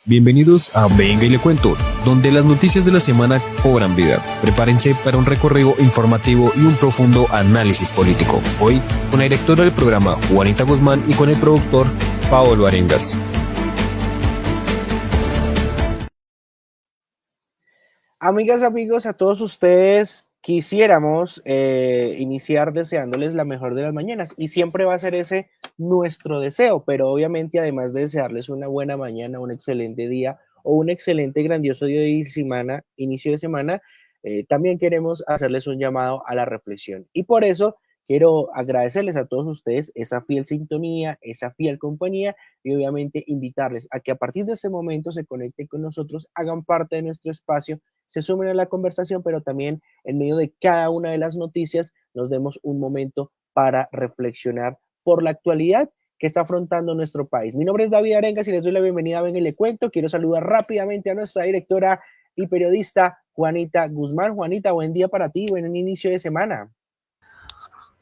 Bienvenidos a Venga y le cuento, donde las noticias de la semana cobran vida. Prepárense para un recorrido informativo y un profundo análisis político. Hoy, con la directora del programa, Juanita Guzmán, y con el productor, Paolo Arengas. Amigas, amigos, a todos ustedes quisiéramos iniciar deseándoles la mejor de las mañanas y siempre va a ser ese nuestro deseo, pero obviamente además de desearles una buena mañana, un excelente día o un excelente grandioso día de semana, inicio de semana, también queremos hacerles un llamado a la reflexión y por eso quiero agradecerles a todos ustedes esa fiel sintonía, esa fiel compañía y obviamente invitarles a que a partir de este momento se conecten con nosotros, hagan parte de nuestro espacio, se sumen a la conversación, pero también en medio de cada una de las noticias nos demos un momento para reflexionar por la actualidad que está afrontando nuestro país. Mi nombre es David Arengas y les doy la bienvenida a Ven y le cuento. Quiero saludar rápidamente a nuestra directora y periodista Juanita Guzmán. Juanita, buen día para ti, buen inicio de semana.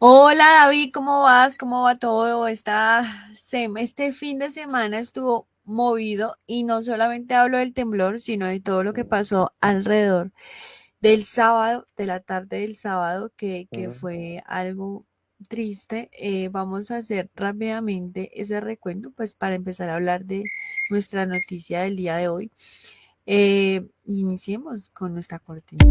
Hola David, ¿cómo vas? ¿Cómo va todo? Este fin de semana estuvo movido y no solamente hablo del temblor, sino de todo lo que pasó alrededor del sábado, de la tarde del sábado, que fue algo triste. Vamos a hacer rápidamente ese recuento, pues para empezar a hablar de nuestra noticia del día de hoy. Iniciemos con nuestra cortina.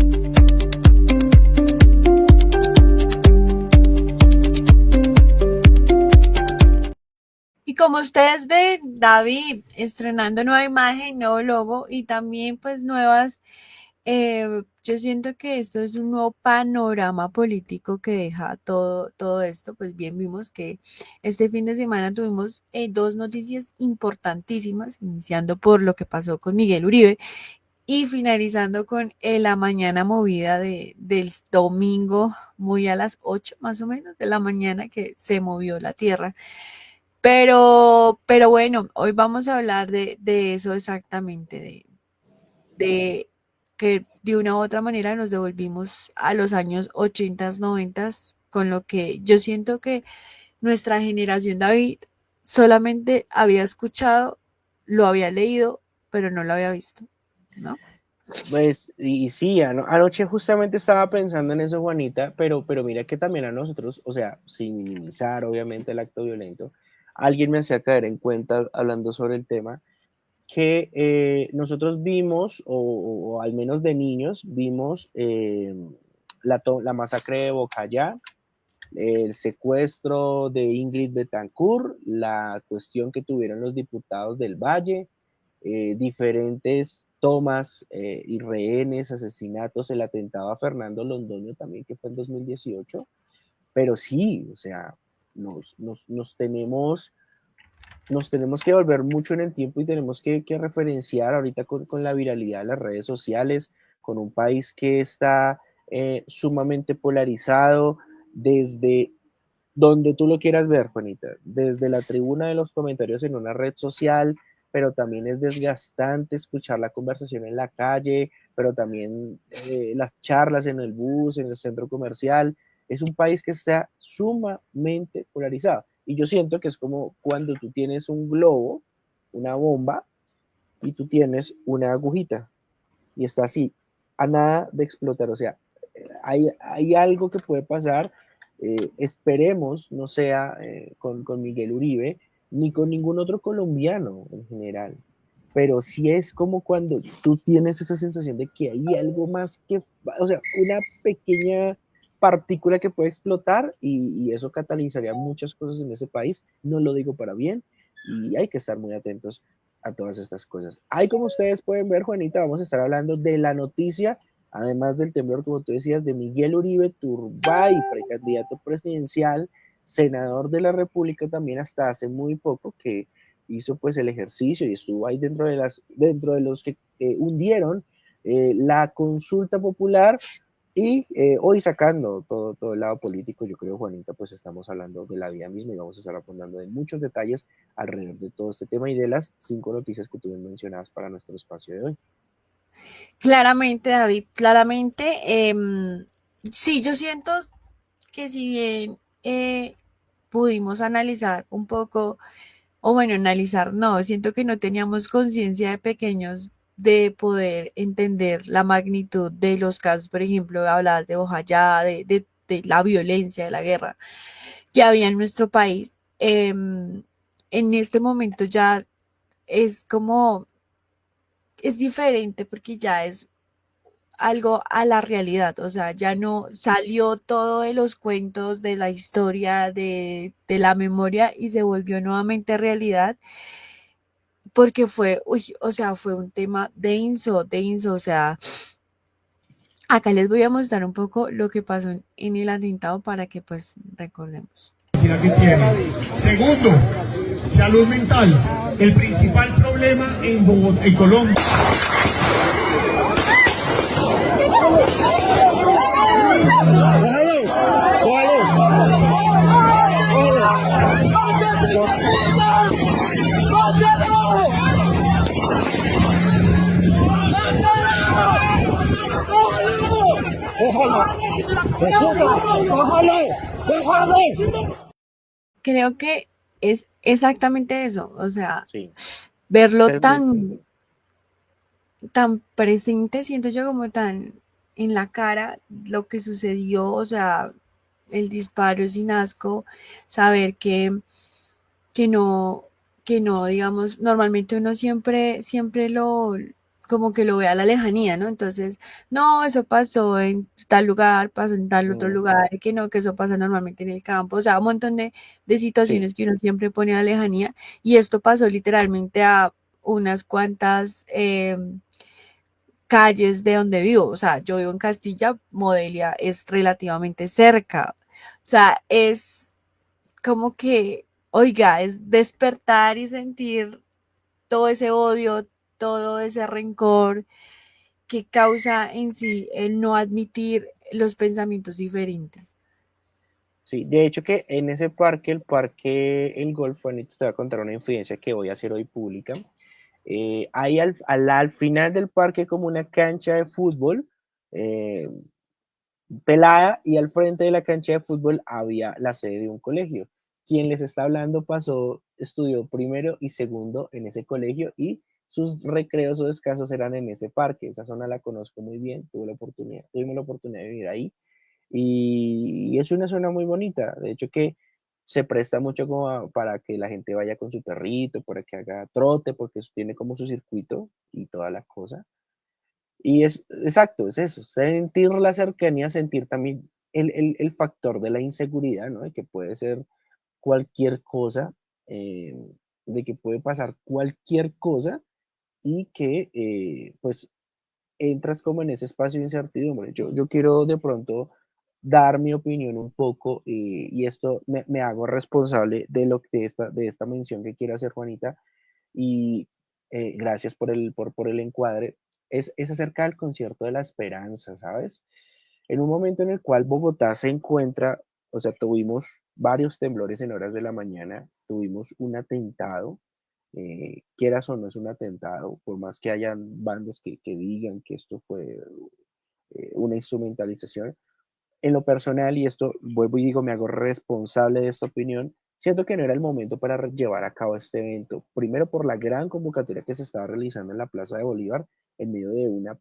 Y como ustedes ven, David estrenando nueva imagen, nuevo logo y también pues yo siento que esto es un nuevo panorama político que deja todo esto. Pues bien, vimos que este fin de semana tuvimos dos noticias importantísimas, iniciando por lo que pasó con Miguel Uribe y finalizando con la mañana movida del domingo, muy a las 8 más o menos de la mañana que se movió la tierra. Pero bueno, hoy vamos a hablar de eso exactamente, de que de una u otra manera nos devolvimos a los años 80, 90, con lo que yo siento que nuestra generación, David, solamente había escuchado, lo había leído, pero no lo había visto, ¿no? Pues, y sí, anoche justamente estaba pensando en eso, Juanita, pero mira que también a nosotros, o sea, sin minimizar obviamente el acto violento, alguien me hacía caer en cuenta hablando sobre el tema, que nosotros vimos, o al menos de niños, vimos la masacre de Bocayá, el secuestro de Ingrid Betancourt, la cuestión que tuvieron los diputados del Valle, diferentes tomas y rehenes, asesinatos, el atentado a Fernando Londoño también, que fue en 2018, pero sí, o sea, nos tenemos que volver mucho en el tiempo y tenemos que referenciar ahorita con la viralidad de las redes sociales, con un país que está sumamente polarizado desde donde tú lo quieras ver, Juanita, desde la tribuna de los comentarios en una red social, pero también es desgastante escuchar la conversación en la calle, pero también las charlas en el bus, en el centro comercial. Es un país que está sumamente polarizado. Y yo siento que es como cuando tú tienes un globo, una bomba, y tú tienes una agujita, y está así, a nada de explotar. O sea, hay algo que puede pasar, esperemos no sea con Miguel Uribe, ni con ningún otro colombiano en general, pero sí es como cuando tú tienes esa sensación de que hay algo más que, o sea, una pequeña partícula que puede explotar y eso catalizaría muchas cosas en ese país. No lo digo para bien y hay que estar muy atentos a todas estas cosas. Ahí como ustedes pueden ver, Juanita, vamos a estar hablando de la noticia, además del temblor, como tú decías, de Miguel Uribe Turbay, precandidato presidencial, senador de la República también hasta hace muy poco, que hizo pues el ejercicio y estuvo ahí dentro de los que hundieron la consulta popular y hoy sacando todo el lado político, yo creo, Juanita, pues estamos hablando de la vida misma y vamos a estar apuntando de muchos detalles alrededor de todo este tema y de las 5 noticias que tú mencionabas para nuestro espacio de hoy. Claramente, David, claramente, sí, yo siento que si bien pudimos analizar un poco o bueno, analizar, no, siento que no teníamos conciencia de pequeños de poder entender la magnitud de los casos, por ejemplo, hablabas de Bojayá, de la violencia, de la guerra que había en nuestro país. En este momento ya es como, es diferente porque ya es algo a la realidad, o sea, ya no salió todo de los cuentos, de la historia, de la memoria y se volvió nuevamente realidad porque fue, uy, o sea, fue un tema denso, o sea, acá les voy a mostrar un poco lo que pasó en el atentado para que pues recordemos. Que tiene. Segundo, salud mental. El principal problema en Bogotá, en Colombia. Creo que es exactamente eso, o sea, Sí, verlo pero tan presente, siento yo como tan en la cara lo que sucedió, o sea, el disparo sin asco, saber que no, que no, digamos, normalmente uno siempre lo, como que lo ve a la lejanía, ¿no? Entonces, no, eso pasó en tal lugar, pasó en tal otro mm, lugar, que no, que eso pasa normalmente en el campo, o sea, un montón de sí, situaciones que uno siempre pone a la lejanía, y esto pasó literalmente a unas cuantas calles de donde vivo, o sea, yo vivo en Castilla, Modelia es relativamente cerca, o sea, es como que, oiga, es despertar y sentir todo ese odio, todo ese rencor que causa en sí el no admitir los pensamientos diferentes. sí. De hecho que en ese parque, el parque El Golfo, Anita, te voy a contar una infidencia que voy a hacer hoy pública. Hay al final del parque como una cancha de fútbol eh, pelada y al frente de la cancha de fútbol había la sede de un colegio. Quien les está hablando estudió primero y segundo en ese colegio y sus recreos o descansos eran en ese parque. Esa zona la conozco muy bien, tuvimos la oportunidad de vivir ahí y es una zona muy bonita. De hecho que se presta mucho para que la gente vaya con su perrito, para que haga trote, porque eso tiene como su circuito y toda la cosa. Y es exacto, es eso, sentir la cercanía, sentir también el factor de la inseguridad, ¿no? De que puede ser cualquier cosa, eh, de que puede pasar cualquier cosa y que pues entras como en ese espacio de incertidumbre. Yo quiero de pronto dar mi opinión un poco y esto me hago responsable de esta mención que quiere hacer Juanita y gracias por el encuadre, es acerca del concierto de la esperanza, ¿sabes? En un momento en el cual Bogotá se encuentra, o sea, tuvimos varios temblores en horas de la mañana, tuvimos un atentado, quieras o no es un atentado, por más que hayan bandos que digan que esto fue una instrumentalización, en lo personal, y esto vuelvo y digo, me hago responsable de esta opinión, siento que no era el momento para llevar a cabo este evento. Primero por la gran convocatoria que se estaba realizando en la Plaza de Bolívar en medio de una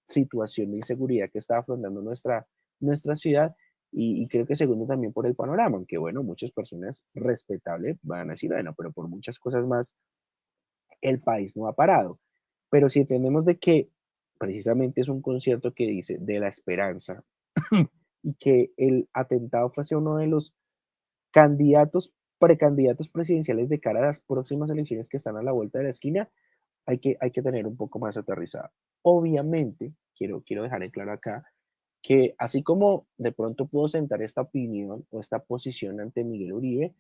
situación de inseguridad que estaba afrontando nuestra ciudad. Y creo que segundo también por el panorama, aunque bueno, muchas personas respetables van a decir, bueno, pero por muchas cosas más el país no ha parado. Pero si entendemos de que precisamente es un concierto que dice de la esperanza, y que el atentado fue hacia uno de los precandidatos presidenciales de cara a las próximas elecciones que están a la vuelta de la esquina, hay que tener un poco más aterrizado. Obviamente, quiero dejar en claro acá que así como de pronto puedo sentar esta opinión o esta posición ante Miguel Uribe,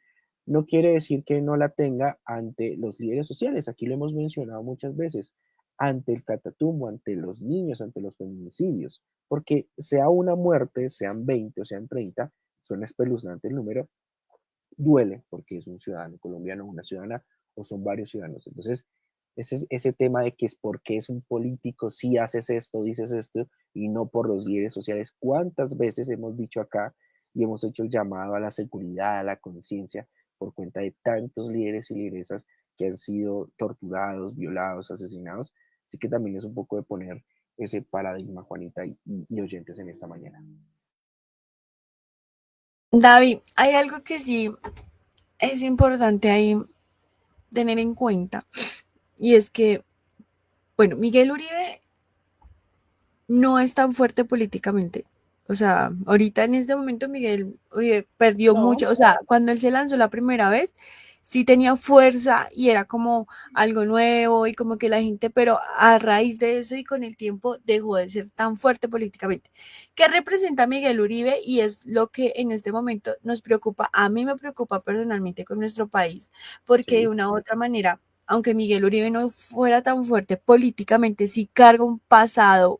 no quiere decir que no la tenga ante los líderes sociales. Aquí lo hemos mencionado muchas veces, ante el catatumbo, ante los niños, ante los feminicidios, porque sea una muerte, sean 20 o sean 30, suena espeluznante el número, duele porque es un ciudadano colombiano, una ciudadana o son varios ciudadanos. Entonces, ese tema de que es porque es un político, si haces esto, dices esto, y no por los líderes sociales. ¿Cuántas veces hemos dicho acá y hemos hecho el llamado a la seguridad, a la conciencia? por cuenta de tantos líderes y lideresas que han sido torturados, violados, asesinados. Así que también es un poco de poner ese paradigma, Juanita y oyentes en esta mañana. David, hay algo que sí es importante ahí tener en cuenta, y es que, bueno, Miguel Uribe no es tan fuerte políticamente. O sea, ahorita en este momento Miguel Uribe perdió No, mucho. O sea, cuando él se lanzó la primera vez, sí tenía fuerza y era como algo nuevo y como que la gente, pero a raíz de eso y con el tiempo dejó de ser tan fuerte políticamente. ¿Qué representa Miguel Uribe? Y es lo que en este momento nos preocupa. A mí me preocupa personalmente con nuestro país, porque de sí. una u otra manera, aunque Miguel Uribe no fuera tan fuerte políticamente, sí carga un pasado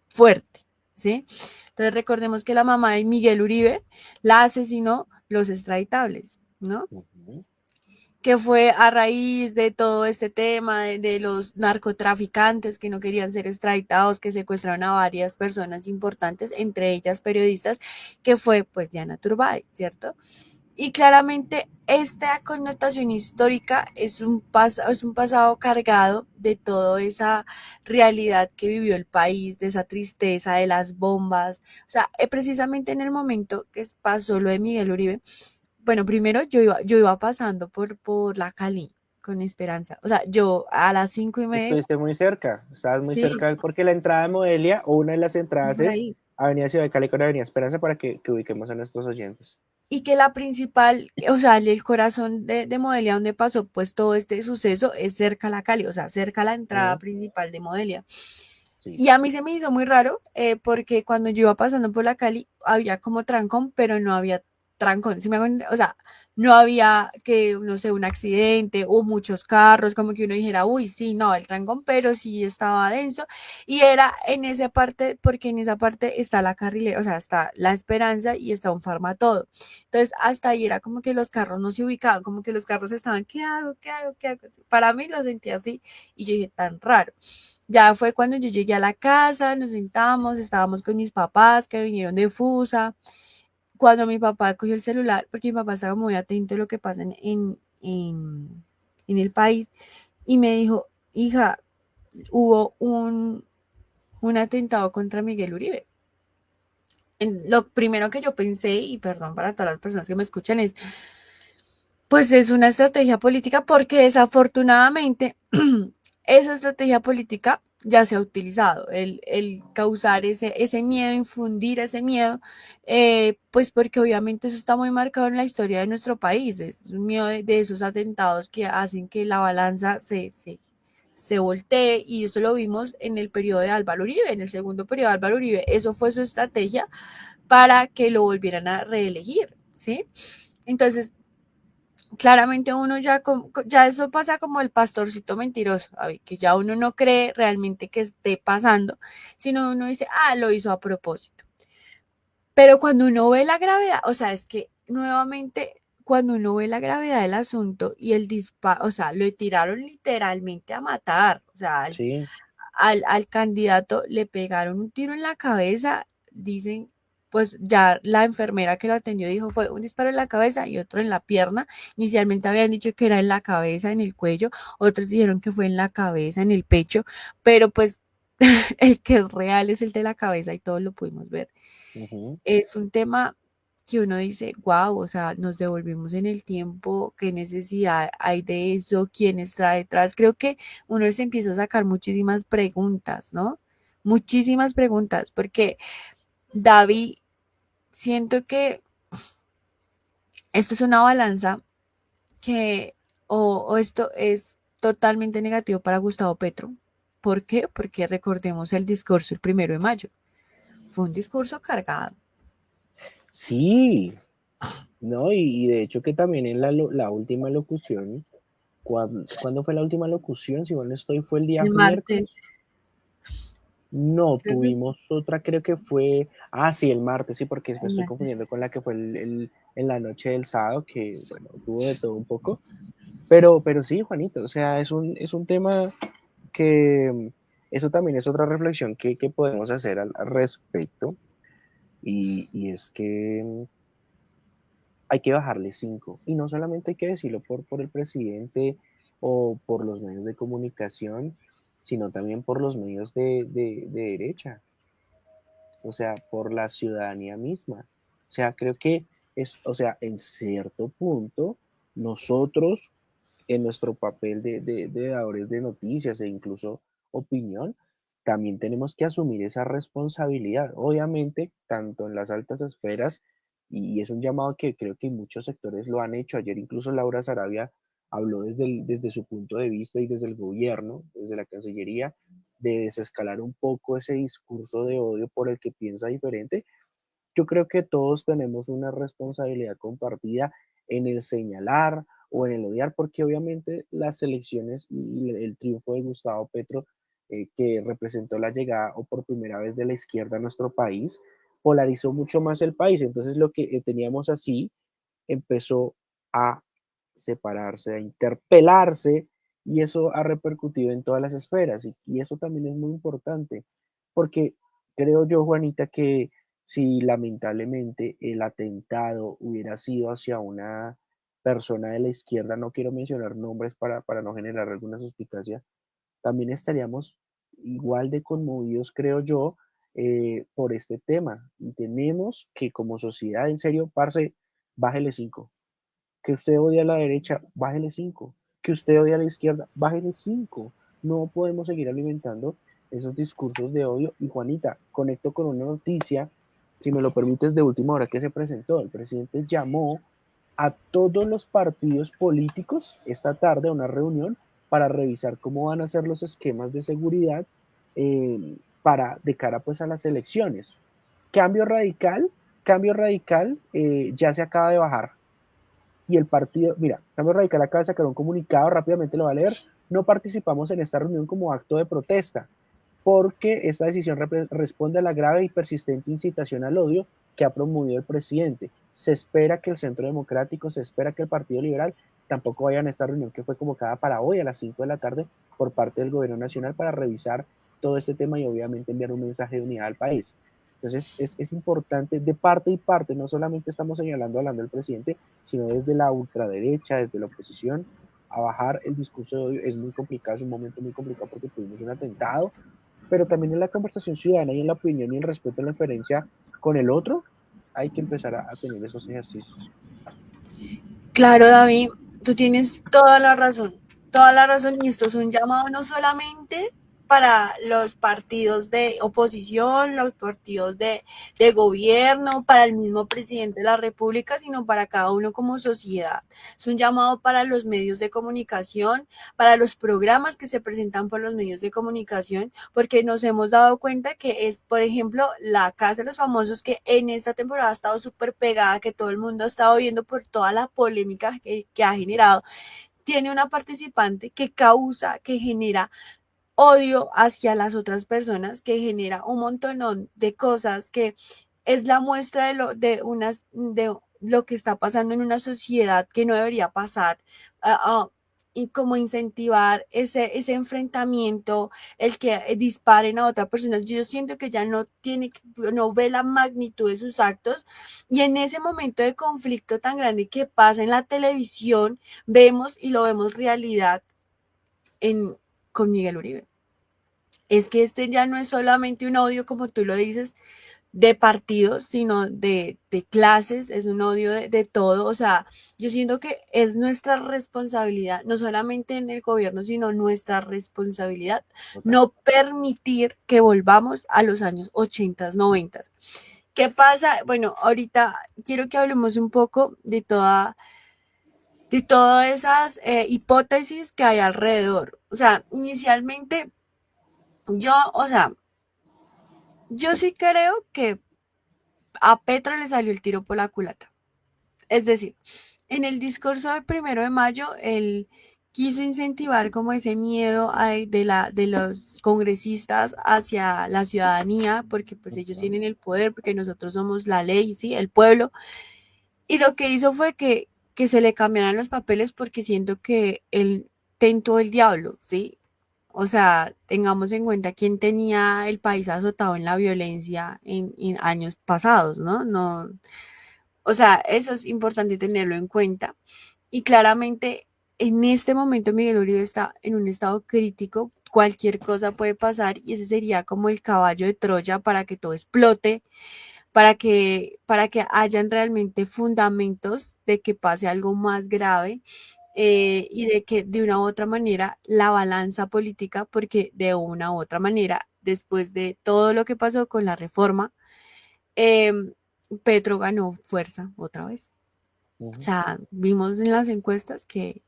fuerte, ¿sí? Entonces recordemos que la mamá de Miguel Uribe la asesinó los extraditables, ¿no? Ujú. Que fue a raíz de todo este tema de los narcotraficantes que no querían ser extraditados, que secuestraron a varias personas importantes, entre ellas periodistas, que fue pues Diana Turbay, ¿cierto? Y claramente esta connotación histórica es un pasado cargado de toda esa realidad que vivió el país, de esa tristeza, de las bombas. O sea, precisamente en el momento que pasó lo de Miguel Uribe, bueno, primero yo iba pasando por la Cali con Esperanza. O sea, yo a las 5:30, Estuviste muy cerca, estabas muy sí, cerca porque la entrada de Modelia o una de las entradas por es ahí. Avenida Ciudad de Cali con Avenida Esperanza para que ubiquemos a nuestros oyentes. Y que la principal, o sea, el corazón de Modelia, donde pasó pues todo este suceso, es cerca a la Cali, o sea, cerca a la entrada Mm, principal de Modelia. sí. Y a mí se me hizo muy raro porque cuando yo iba pasando por la Cali había como trancón, pero no había trancón. ¿Sí me hago o sea, no había que, no sé, un accidente o muchos carros, como que uno dijera, uy, sí, no, el trancón, pero sí estaba denso. Y era en esa parte, porque en esa parte está la carrilera, o sea, está la Esperanza y está un Farmatodo. Entonces, hasta ahí era como que los carros no se ubicaban, como que los carros estaban, ¿qué hago? ¿Qué hago? ¿Qué hago? Para mí lo sentí así y yo dije, tan raro. Ya fue cuando yo llegué a la casa, nos sentamos, estábamos con mis papás que vinieron de Fusa. Cuando mi papá cogió el celular, porque mi papá estaba muy atento a lo que pasa en el país, y me dijo, hija, hubo un atentado contra Miguel Uribe. Lo primero que yo pensé, y perdón para todas las personas que me escuchan, es, pues es una estrategia política porque desafortunadamente esa estrategia política ya se ha utilizado, el causar ese miedo, infundir ese miedo, pues porque obviamente eso está muy marcado en la historia de nuestro país, es un miedo de esos atentados que hacen que la balanza se voltee, y eso lo vimos en el periodo de Álvaro Uribe, en el segundo periodo de Álvaro Uribe, eso fue su estrategia para que lo volvieran a reelegir, ¿sí? Entonces, claramente uno ya eso pasa como el pastorcito mentiroso, que ya uno no cree realmente que esté pasando, sino uno dice, ah, lo hizo a propósito. Pero cuando uno ve la gravedad, o sea, es que nuevamente, cuando uno ve la gravedad del asunto y el disparo, o sea, lo tiraron literalmente a matar, o sea, Sí. al candidato le pegaron un tiro en la cabeza, dicen, pues ya la enfermera que lo atendió dijo fue un disparo en la cabeza y otro en la pierna. Inicialmente habían dicho que era en la cabeza, en el cuello, otros dijeron que fue en la cabeza, en el pecho, pero pues el que es real es el de la cabeza y todos lo pudimos ver. Ujú. Es un tema que uno dice, wow, o sea, nos devolvimos en el tiempo, qué necesidad hay de eso, quién está detrás. Creo que uno se empieza a sacar muchísimas preguntas, ¿no? Muchísimas preguntas, porque David, siento que esto es una balanza que, o esto es totalmente negativo para Gustavo Petro. ¿Por qué? Porque recordemos el discurso el 1 de mayo. Fue un discurso cargado. Sí, no, y de hecho que también en la última locución, ¿cuándo fue la última locución? Si bueno estoy, fue el día El martes, miércoles. No, creo que tuvimos otra, creo que fue, sí, el martes, sí, porque me el estoy martes. confundiendo con la que fue en la noche del sábado, que bueno, tuvo de todo un poco, pero sí, Juanito, o sea, es un tema que eso también es otra reflexión que podemos hacer al respecto, y es que hay que bajarle 5. Y no solamente hay que decirlo por el presidente o por los medios de comunicación, sino también por los medios de derecha, o sea, por la ciudadanía misma. O sea, creo que es, o sea, en cierto punto, nosotros, en nuestro papel de dadores de noticias e incluso opinión, también tenemos que asumir esa responsabilidad. Obviamente, tanto en las altas esferas, y es un llamado que creo que muchos sectores lo han hecho. Ayer incluso Laura Sarabia habló desde su punto de vista y desde el gobierno, desde la Cancillería, de desescalar un poco ese discurso de odio por el que piensa diferente. Yo creo que todos tenemos una responsabilidad compartida en el señalar o en el odiar, porque obviamente las elecciones y el triunfo de Gustavo Petro, que representó la llegada o por primera vez de la izquierda a nuestro país, polarizó mucho más el país. Entonces lo que teníamos así empezó a separarse, a interpelarse, y eso ha repercutido en todas las esferas. Y eso también es muy importante, porque creo yo, Juanita, que si lamentablemente el atentado hubiera sido hacia una persona de la izquierda, no quiero mencionar nombres para no generar alguna suspicacia, también estaríamos igual de conmovidos, creo yo, por este tema. Y tenemos que como sociedad, en serio, parce, bájele 5. Que usted odia a la derecha, bájele 5. Que usted odia a la izquierda, bájele 5. No podemos seguir alimentando esos discursos de odio. Y Juanita, conecto con una noticia, si me lo permites, de última hora que se presentó. El presidente llamó a todos los partidos políticos esta tarde a una reunión para revisar cómo van a ser los esquemas de seguridad, para de cara pues a las elecciones. Cambio radical, cambio radical, ya se acaba de bajar. Y el partido, mira, Cambio Radical acaba de sacar un comunicado, rápidamente lo va a leer: no participamos en esta reunión como acto de protesta, porque esta decisión responde a la grave y persistente incitación al odio que ha promovido el presidente. Se espera que el Centro Democrático, se espera que el Partido Liberal tampoco vayan a esta reunión que fue convocada para hoy a las 5 de la tarde por parte del Gobierno Nacional para revisar todo este tema y obviamente enviar un mensaje de unidad al país. Entonces es importante de parte y parte, no solamente estamos señalando, hablando del presidente, sino desde la ultraderecha, desde la oposición, a bajar el discurso de odio. Es muy complicado, es un momento muy complicado porque tuvimos un atentado, pero también en la conversación ciudadana y en la opinión y el respeto, en la diferencia con el otro, hay que empezar a tener esos ejercicios. Claro, David, tú tienes toda la razón, y esto es un llamado no solamente para los partidos de oposición, los partidos de gobierno, para el mismo presidente de la República, sino para cada uno como sociedad. Es un llamado para los medios de comunicación, para los programas que se presentan por los medios de comunicación, porque nos hemos dado cuenta que es, por ejemplo, La Casa de los Famosos, que en esta temporada ha estado súper pegada, que todo el mundo ha estado viendo por toda la polémica que ha generado. Tiene una participante que causa, que genera odio hacia las otras personas, que genera un montón de cosas, que es la muestra de lo que está pasando en una sociedad que no debería pasar. Y como incentivar ese enfrentamiento, el que disparen a otra persona. Yo siento que ya no ve la magnitud de sus actos, y en ese momento de conflicto tan grande que pasa en la televisión, vemos y lo vemos realidad con Miguel Uribe. Es que este ya no es solamente un odio, como tú lo dices, de partidos, sino de clases, es un odio de todo. O sea, yo siento que es nuestra responsabilidad, no solamente en el gobierno, sino nuestra responsabilidad, Total. no permitir que volvamos a los años 80, 90. ¿Qué pasa? Bueno, ahorita quiero que hablemos un poco de todas esas hipótesis que hay alrededor. O sea, inicialmente o sea, yo sí creo que a Petro le salió el tiro por la culata. Es decir, en el discurso del 1 de mayo, él quiso incentivar como ese miedo de los congresistas hacia la ciudadanía, porque pues ellos tienen el poder, porque nosotros somos la ley, sí, el pueblo. Y lo que hizo fue que se le cambiaran los papeles, porque siento que él tentó el diablo, ¿sí? O sea, tengamos en cuenta quién tenía el país azotado en la violencia en años pasados, ¿no? No, O sea, eso es importante tenerlo en cuenta. Y claramente en este momento Miguel Uribe está en un estado crítico, cualquier cosa puede pasar y ese sería como el caballo de Troya para que todo explote, para que hayan realmente fundamentos de que pase algo más grave, y de que de una u otra manera la balanza política, porque de una u otra manera, después de todo lo que pasó con la reforma, eh, Petro ganó fuerza otra vez. O sea, vimos en las encuestas que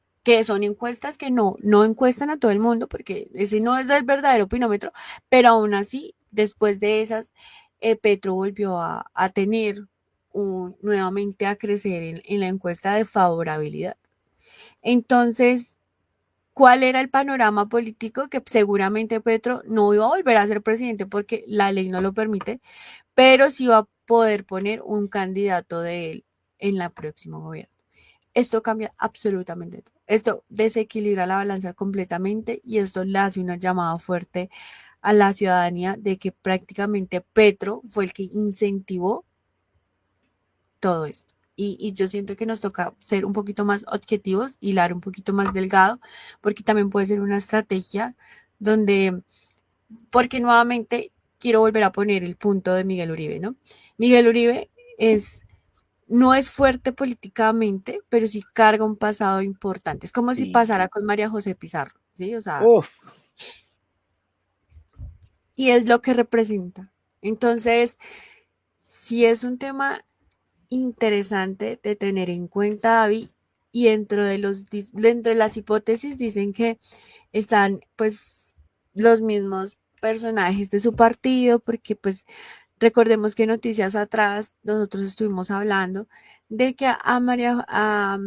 son encuestas que no encuestan a todo el mundo, porque ese no es el verdadero opinómetro, pero aún así, después de esas, Petro volvió a tener nuevamente a crecer en la encuesta de favorabilidad. Entonces, ¿cuál era el panorama político? Que seguramente Petro no iba a volver a ser presidente porque la ley no lo permite, pero sí va a poder poner un candidato de él en la próxima gobierno. Esto cambia absolutamente todo. Esto desequilibra la balanza completamente y esto le hace una llamada fuerte a la ciudadanía de que prácticamente Petro fue el que incentivó todo esto. Y yo siento que nos toca ser un poquito más objetivos, hilar un poquito más delgado, porque también puede ser una estrategia donde, porque nuevamente quiero volver a poner el punto de Miguel Uribe, ¿no? Miguel Uribe no es fuerte políticamente, pero sí carga un pasado importante. Es como si Sí. pasara con María José Pizarro, ¿sí? O sea, Uf, y es lo que representa. Entonces, sí es un tema interesante de tener en cuenta, David, y dentro de las hipótesis dicen que están pues los mismos personajes de su partido, porque pues recordemos que noticias atrás nosotros estuvimos hablando de que a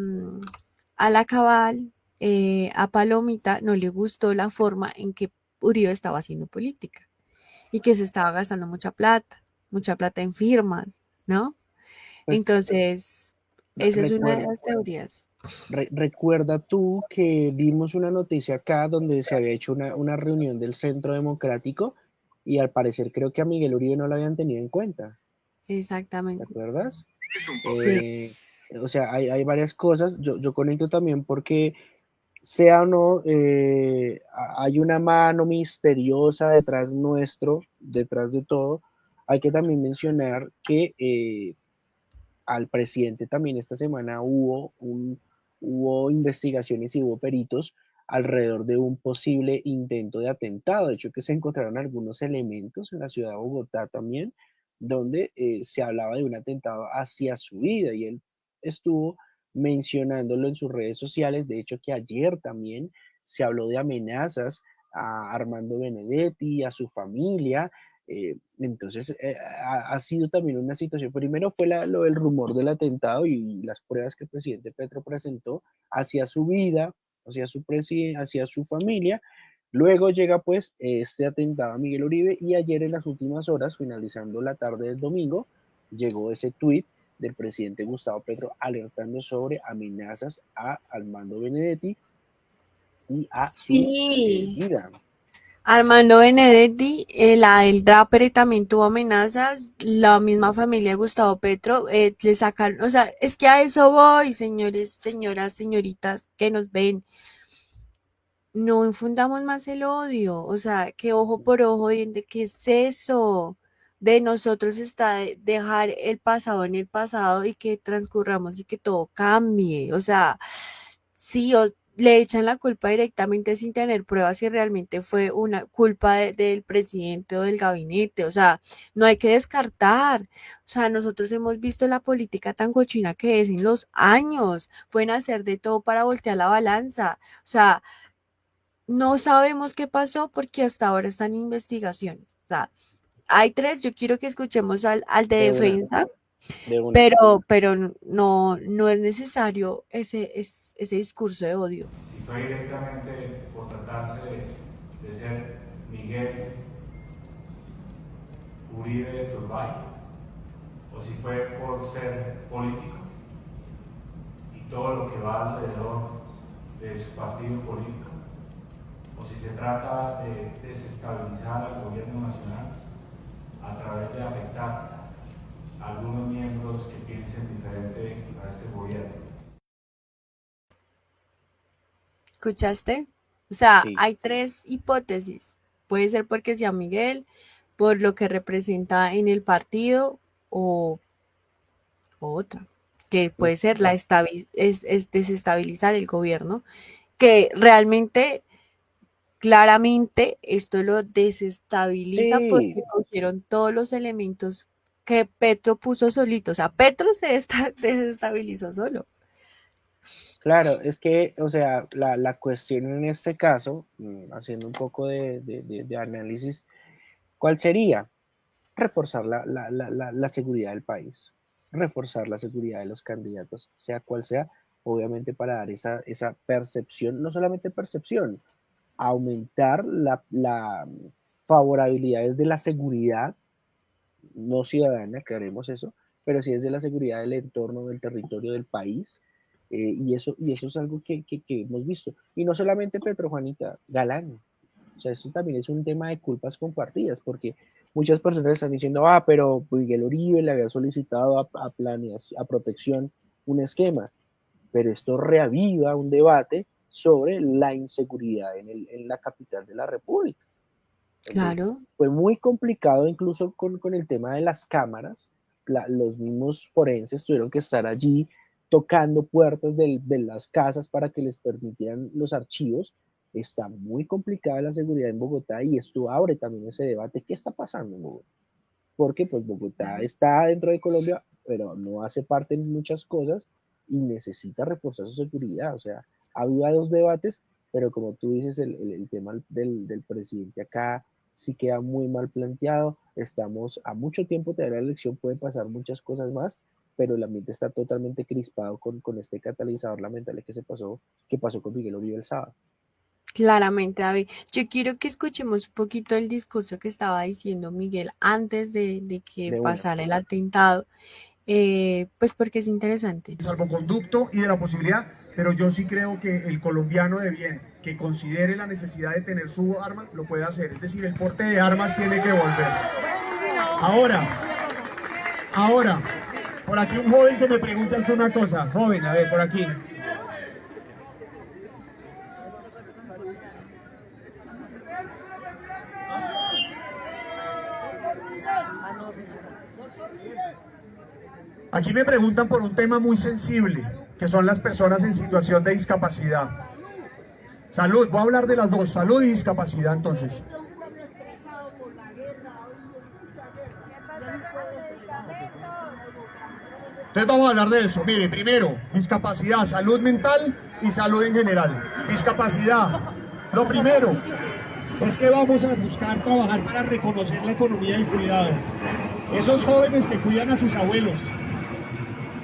la Cabal, a Palomita no le gustó la forma en que Uribe estaba haciendo política y que se estaba gastando mucha plata en firmas, ¿no? pues Entonces, esa es una de recuerda, las teorías. recuerda tú que vimos una noticia acá donde se había hecho una reunión del Centro Democrático y al parecer creo que a Miguel Uribe no lo habían tenido en cuenta, ¿te Exactamente. acuerdas? Sí, Eh, o sea, hay varias cosas, yo conecto también porque sea o no, hay una mano misteriosa detrás nuestro, detrás de todo. Hay que también mencionar que al presidente también esta semana hubo investigaciones y hubo peritos alrededor de un posible intento de atentado. De hecho, que se encontraron algunos elementos en la ciudad de Bogotá también, donde se hablaba de un atentado hacia su vida y él estuvo mencionándolo en sus redes sociales. De hecho, que ayer también se habló de amenazas a Armando Benedetti, a su familia, entonces, ha sido también una situación, primero fue lo del rumor del atentado y las pruebas que el presidente Petro presentó hacia su vida, hacia su familia. Luego llega pues este atentado a Miguel Uribe y ayer en las últimas horas, finalizando la tarde del domingo, llegó ese tuit del presidente Gustavo Petro alertando sobre amenazas a Armando Benedetti y a su sí. vida. Armando Benedetti, la del Drapere también tuvo amenazas, la misma familia de Gustavo Petro, le sacaron, o sea, es que a eso voy, señores, señoras, señoritas que nos ven, no infundamos más el odio, o sea, que ojo por ojo, diente, ¿qué es eso? De nosotros está dejar el pasado en el pasado y que transcurramos y que todo cambie, o sea, sí, le echan la culpa directamente sin tener pruebas si realmente fue una culpa del presidente o del gabinete, o sea, no hay que descartar, o sea, nosotros hemos visto la política tan cochina que es en los años, pueden hacer de todo para voltear la balanza, o sea, no sabemos qué pasó porque hasta ahora están investigaciones. O sea, hay tres, yo quiero que escuchemos al de De una, defensa, de una. pero no es necesario ese discurso de odio. Si fue directamente por tratarse de ser Miguel Uribe de Turbay, o si fue por ser político y todo lo que va alrededor de su partido político, o si se trata de desestabilizar al gobierno nacional a través de afectar algunos miembros que piensen diferente a este gobierno. ¿Escuchaste? O sea, Sí, hay tres hipótesis. Puede ser porque sea Miguel, por lo que representa en el partido o otra, que puede ser la es desestabilizar el gobierno, que realmente, claramente, esto lo desestabiliza sí, porque cogieron todos los elementos que Petro puso solito. O sea, Petro se desestabilizó solo. claro, es que, o sea, la cuestión en este caso, haciendo un poco de análisis, ¿cuál sería? Reforzar la seguridad del país, reforzar la seguridad de los candidatos, sea cual sea, obviamente para dar esa percepción, no solamente percepción, aumentar la favorabilidad desde la seguridad, no ciudadana, que haremos eso, pero sí desde la seguridad del entorno, del territorio, del país. Y eso es algo que hemos visto. Y no solamente Petro, Juanita, Galán. O sea, esto también es un tema de culpas compartidas, porque muchas personas están diciendo, pero Miguel Uribe le había solicitado a protección un esquema, pero esto reaviva un debate sobre la inseguridad en la capital de la República. Entonces, Claro. fue muy complicado incluso con el tema de las cámaras. Los mismos forenses tuvieron que estar allí tocando puertas de las casas para que les permitieran los archivos. Está muy complicada la seguridad en Bogotá y esto abre también ese debate. ¿Qué está pasando en Bogotá? Porque pues Bogotá Claro. está dentro de Colombia, pero no hace parte en muchas cosas y necesita reforzar su seguridad. O sea, ha habido dos debates, pero como tú dices, el tema del presidente acá sí queda muy mal planteado. Estamos a mucho tiempo de la elección, pueden pasar muchas cosas más, pero el ambiente está totalmente crispado con este catalizador lamentable que pasó con Miguel Uribe el sábado. Claramente, David. Yo quiero que escuchemos un poquito el discurso que estaba diciendo Miguel antes de que De una. pasara el atentado, pues porque es interesante. Salvoconducto y de la posibilidad, pero yo sí creo que el colombiano de bien que considere la necesidad de tener su arma lo puede hacer, es decir, el porte de armas tiene que volver. Ahora, por aquí un joven que me pregunta una cosa, joven, a ver, por aquí. Aquí me preguntan por un tema muy sensible, que son las personas en situación de discapacidad. Salud, voy a hablar de las dos, salud y discapacidad entonces. Entonces vamos a hablar de eso. Mire, primero, discapacidad, salud mental y salud en general. Discapacidad. Lo primero es que vamos a buscar trabajar para reconocer la economía del cuidado. Esos jóvenes que cuidan a sus abuelos,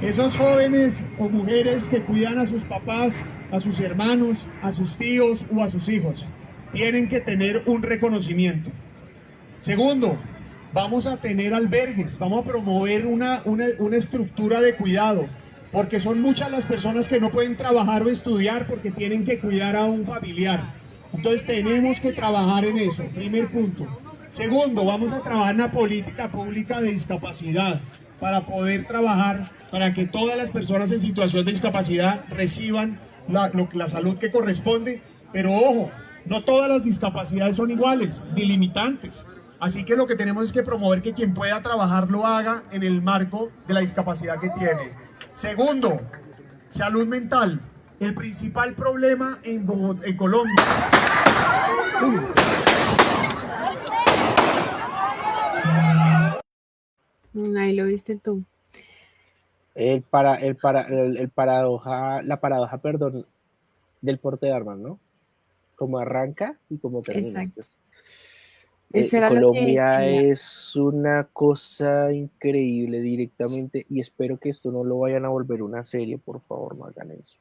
esos jóvenes o mujeres que cuidan a sus papás, a sus hermanos, a sus tíos o a sus hijos, tienen que tener un reconocimiento. Segundo, vamos a tener albergues, vamos a promover una estructura de cuidado, porque son muchas las personas que no pueden trabajar o estudiar porque tienen que cuidar a un familiar. Entonces tenemos que trabajar en eso, primer punto. Segundo, vamos a trabajar en la política pública de discapacidad para poder trabajar para que todas las personas en situación de discapacidad reciban la salud que corresponde, pero ojo, no todas las discapacidades son iguales ni limitantes. Así que lo que tenemos es que promover que quien pueda trabajar lo haga en el marco de la discapacidad que tiene. Segundo, salud mental. El principal problema en Colombia. Ahí lo viste tú. La paradoja, perdón, del porte de armas, ¿no? Como arranca y como termina. Exacto. Eso era lo que Colombia quería. es una cosa increíble directamente y espero que esto no lo vayan a volver una serie, por favor, no hagan eso.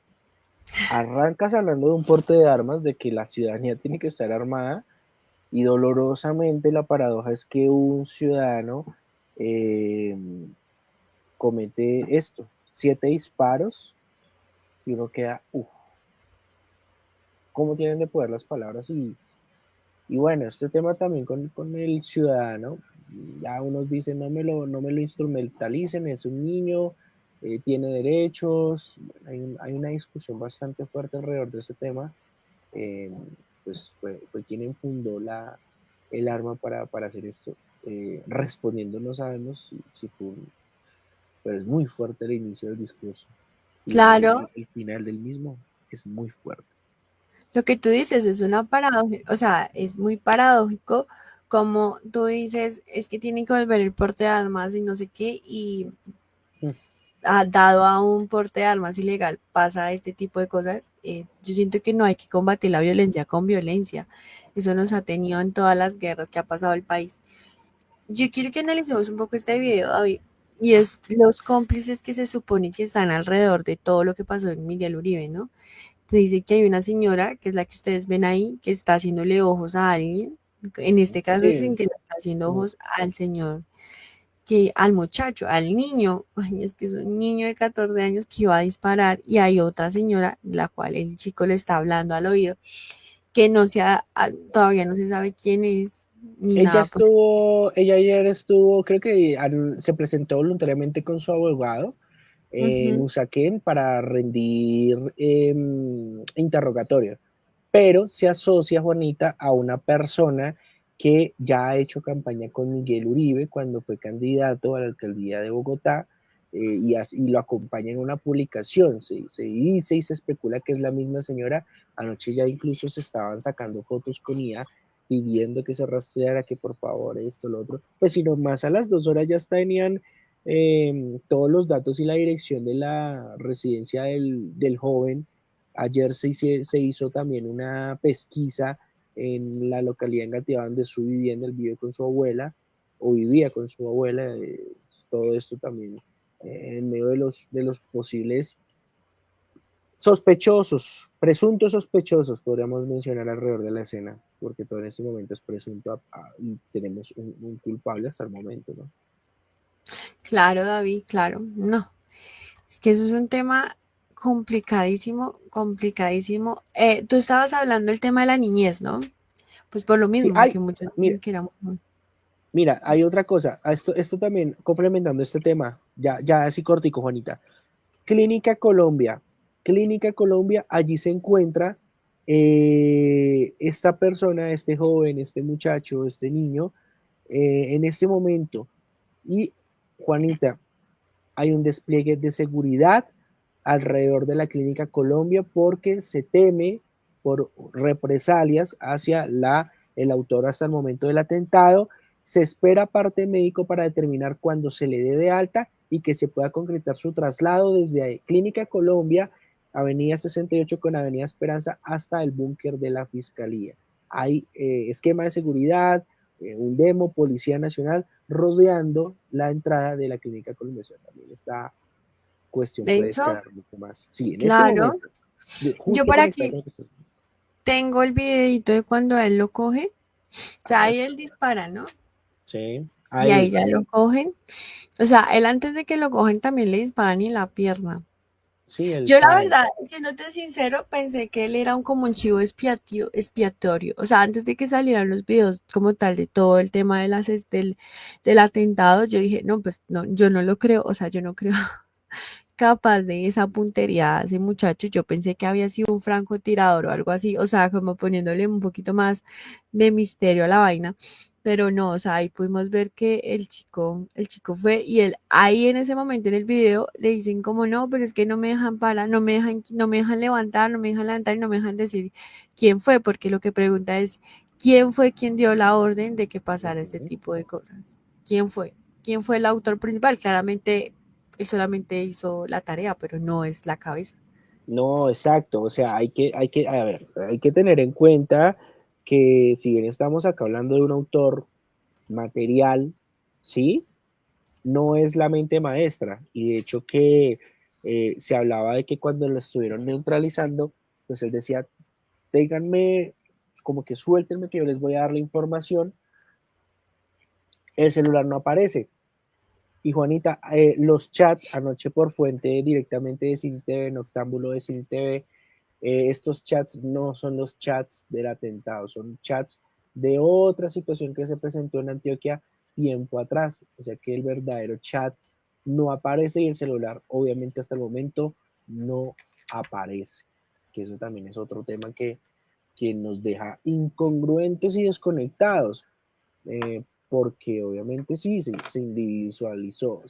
Arrancas hablando de un porte de armas, de que la ciudadanía tiene que estar armada y dolorosamente la paradoja es que un ciudadano eh, comete esto, 7 disparos y uno queda, ¿cómo tienen de poder las palabras? Y bueno, este tema también con el ciudadano, ya unos dicen no me lo instrumentalicen, es un niño, tiene derechos. Bueno, hay una discusión bastante fuerte alrededor de ese tema. eh, pues fue quien enfundó el arma para hacer esto. Respondiendo no sabemos si fue pero es muy fuerte el inicio del discurso y Claro, el final del mismo es muy fuerte. lo que tú dices es una paradoja, o sea, es muy paradójico como tú dices, es que tienen que volver el porte de armas y no sé qué, y Mm. dado a un porte de armas ilegal pasa este tipo de cosas. Yo siento que no hay que combatir la violencia con violencia. Eso nos ha tenido en todas las guerras que ha pasado el país. Yo quiero que analicemos un poco este video, David, y es los cómplices que se supone que están alrededor de todo lo que pasó en Miguel Uribe, ¿no? Te dice que hay una señora, que es la que ustedes ven ahí, que está haciéndole ojos a alguien. En este caso dicen Sí, que le está haciendo mm, ojos al señor, que al muchacho, al niño. Ay, es que es un niño de 14 años que iba a disparar, y hay otra señora, la cual el chico le está hablando al oído, que no se todavía no se sabe quién es ni nada. ella ayer estuvo, creo que se presentó voluntariamente con su abogado en Ujú. Usaquén para rendir interrogatorio, pero se asocia Juanita a una persona que ya ha hecho campaña con Miguel Uribe cuando fue candidato a la alcaldía de Bogotá, y lo acompaña en una publicación. Se dice y se especula que es la misma señora. Anoche ya incluso se estaban sacando fotos con IA pidiendo que se rastreara, que por favor esto, lo otro. Pues si nomás a las 2 horas ya tenían todos los datos y la dirección de la residencia del joven. Ayer se hizo también una pesquisa en la localidad en Engativá donde su vivienda, él vive con su abuela o vivía con su abuela. Todo esto también en medio de los posibles sospechosos, presuntos sospechosos, podríamos mencionar alrededor de la escena, porque todo en este momento es presunto y tenemos un culpable hasta el momento, ¿no? Claro, David, claro. No, es que eso es un tema complicadísimo, complicadísimo. Tú estabas hablando del tema de la niñez, ¿no? Pues por lo Sí, mismo, hay, porque muchos mira, dicen que era muy... Mira, hay otra cosa. Esto también, complementando este tema, ya así cortico, Juanita. Clínica Colombia. Clínica Colombia, allí se encuentra esta persona, este joven, este muchacho, este niño, en este momento. Y, Juanita, hay un despliegue de seguridad alrededor de la Clínica Colombia porque se teme por represalias hacia el autor hasta el momento del atentado. Se espera parte médico para determinar cuándo se le dé de alta y que se pueda concretar su traslado desde Clínica Colombia, Avenida 68 con Avenida Esperanza, hasta el búnker de la Fiscalía. Hay esquema de seguridad, un demo, Policía Nacional, rodeando la entrada de la Clínica Colombia. También esta cuestión puede Denso, escalar mucho más. Sí, en este claro. momento, Yo justo por conectado aquí con lo que estás. tengo el videito de cuando a él lo coge. O A sea, ver, ahí él dispara, ¿no? sí, Y ahí ahí, ya lo cogen. O sea, él antes de que lo cogen también le disparan en la pierna. sí, él Yo la cae. verdad, siéndote sincero, pensé que él era como un chivo expiatorio. O sea, antes de que salieran los videos como tal de todo el tema de del atentado, yo dije, no, pues no, yo no lo creo. O sea, yo no creo capaz de esa puntería a ese muchacho. Yo pensé que había sido un francotirador o algo así, o sea, como poniéndole un poquito más de misterio a la vaina, pero no, o sea, ahí pudimos ver que el chico fue, y él ahí en ese momento en el video le dicen como no, pero es que no me dejan parar, no me dejan levantar, no me dejan levantar y no me dejan decir quién fue, porque lo que pregunta es quién fue quien dio la orden de que pasara este Ujú. tipo de cosas. ¿Quién fue? ¿Quién fue el autor principal? Claramente él solamente hizo la tarea, pero no es la cabeza. No, exacto. O sea, a ver, hay que tener en cuenta que si bien estamos acá hablando de un autor material, ¿sí? No es la mente maestra. Y de hecho que se hablaba de que cuando lo estuvieron neutralizando, pues él decía, ténganme, como que suéltenme que yo les voy a dar la información. El celular no aparece. Y Juanita, los chats anoche por fuente directamente de Cine TV, Noctámbulo de Cine TV, estos chats no son los chats del atentado, son chats de otra situación que se presentó en Antioquia, tiempo atrás, o sea que el verdadero chat no aparece y el celular obviamente hasta el momento no aparece, que eso también es otro tema que nos deja incongruentes y desconectados, porque obviamente sí, se individualizó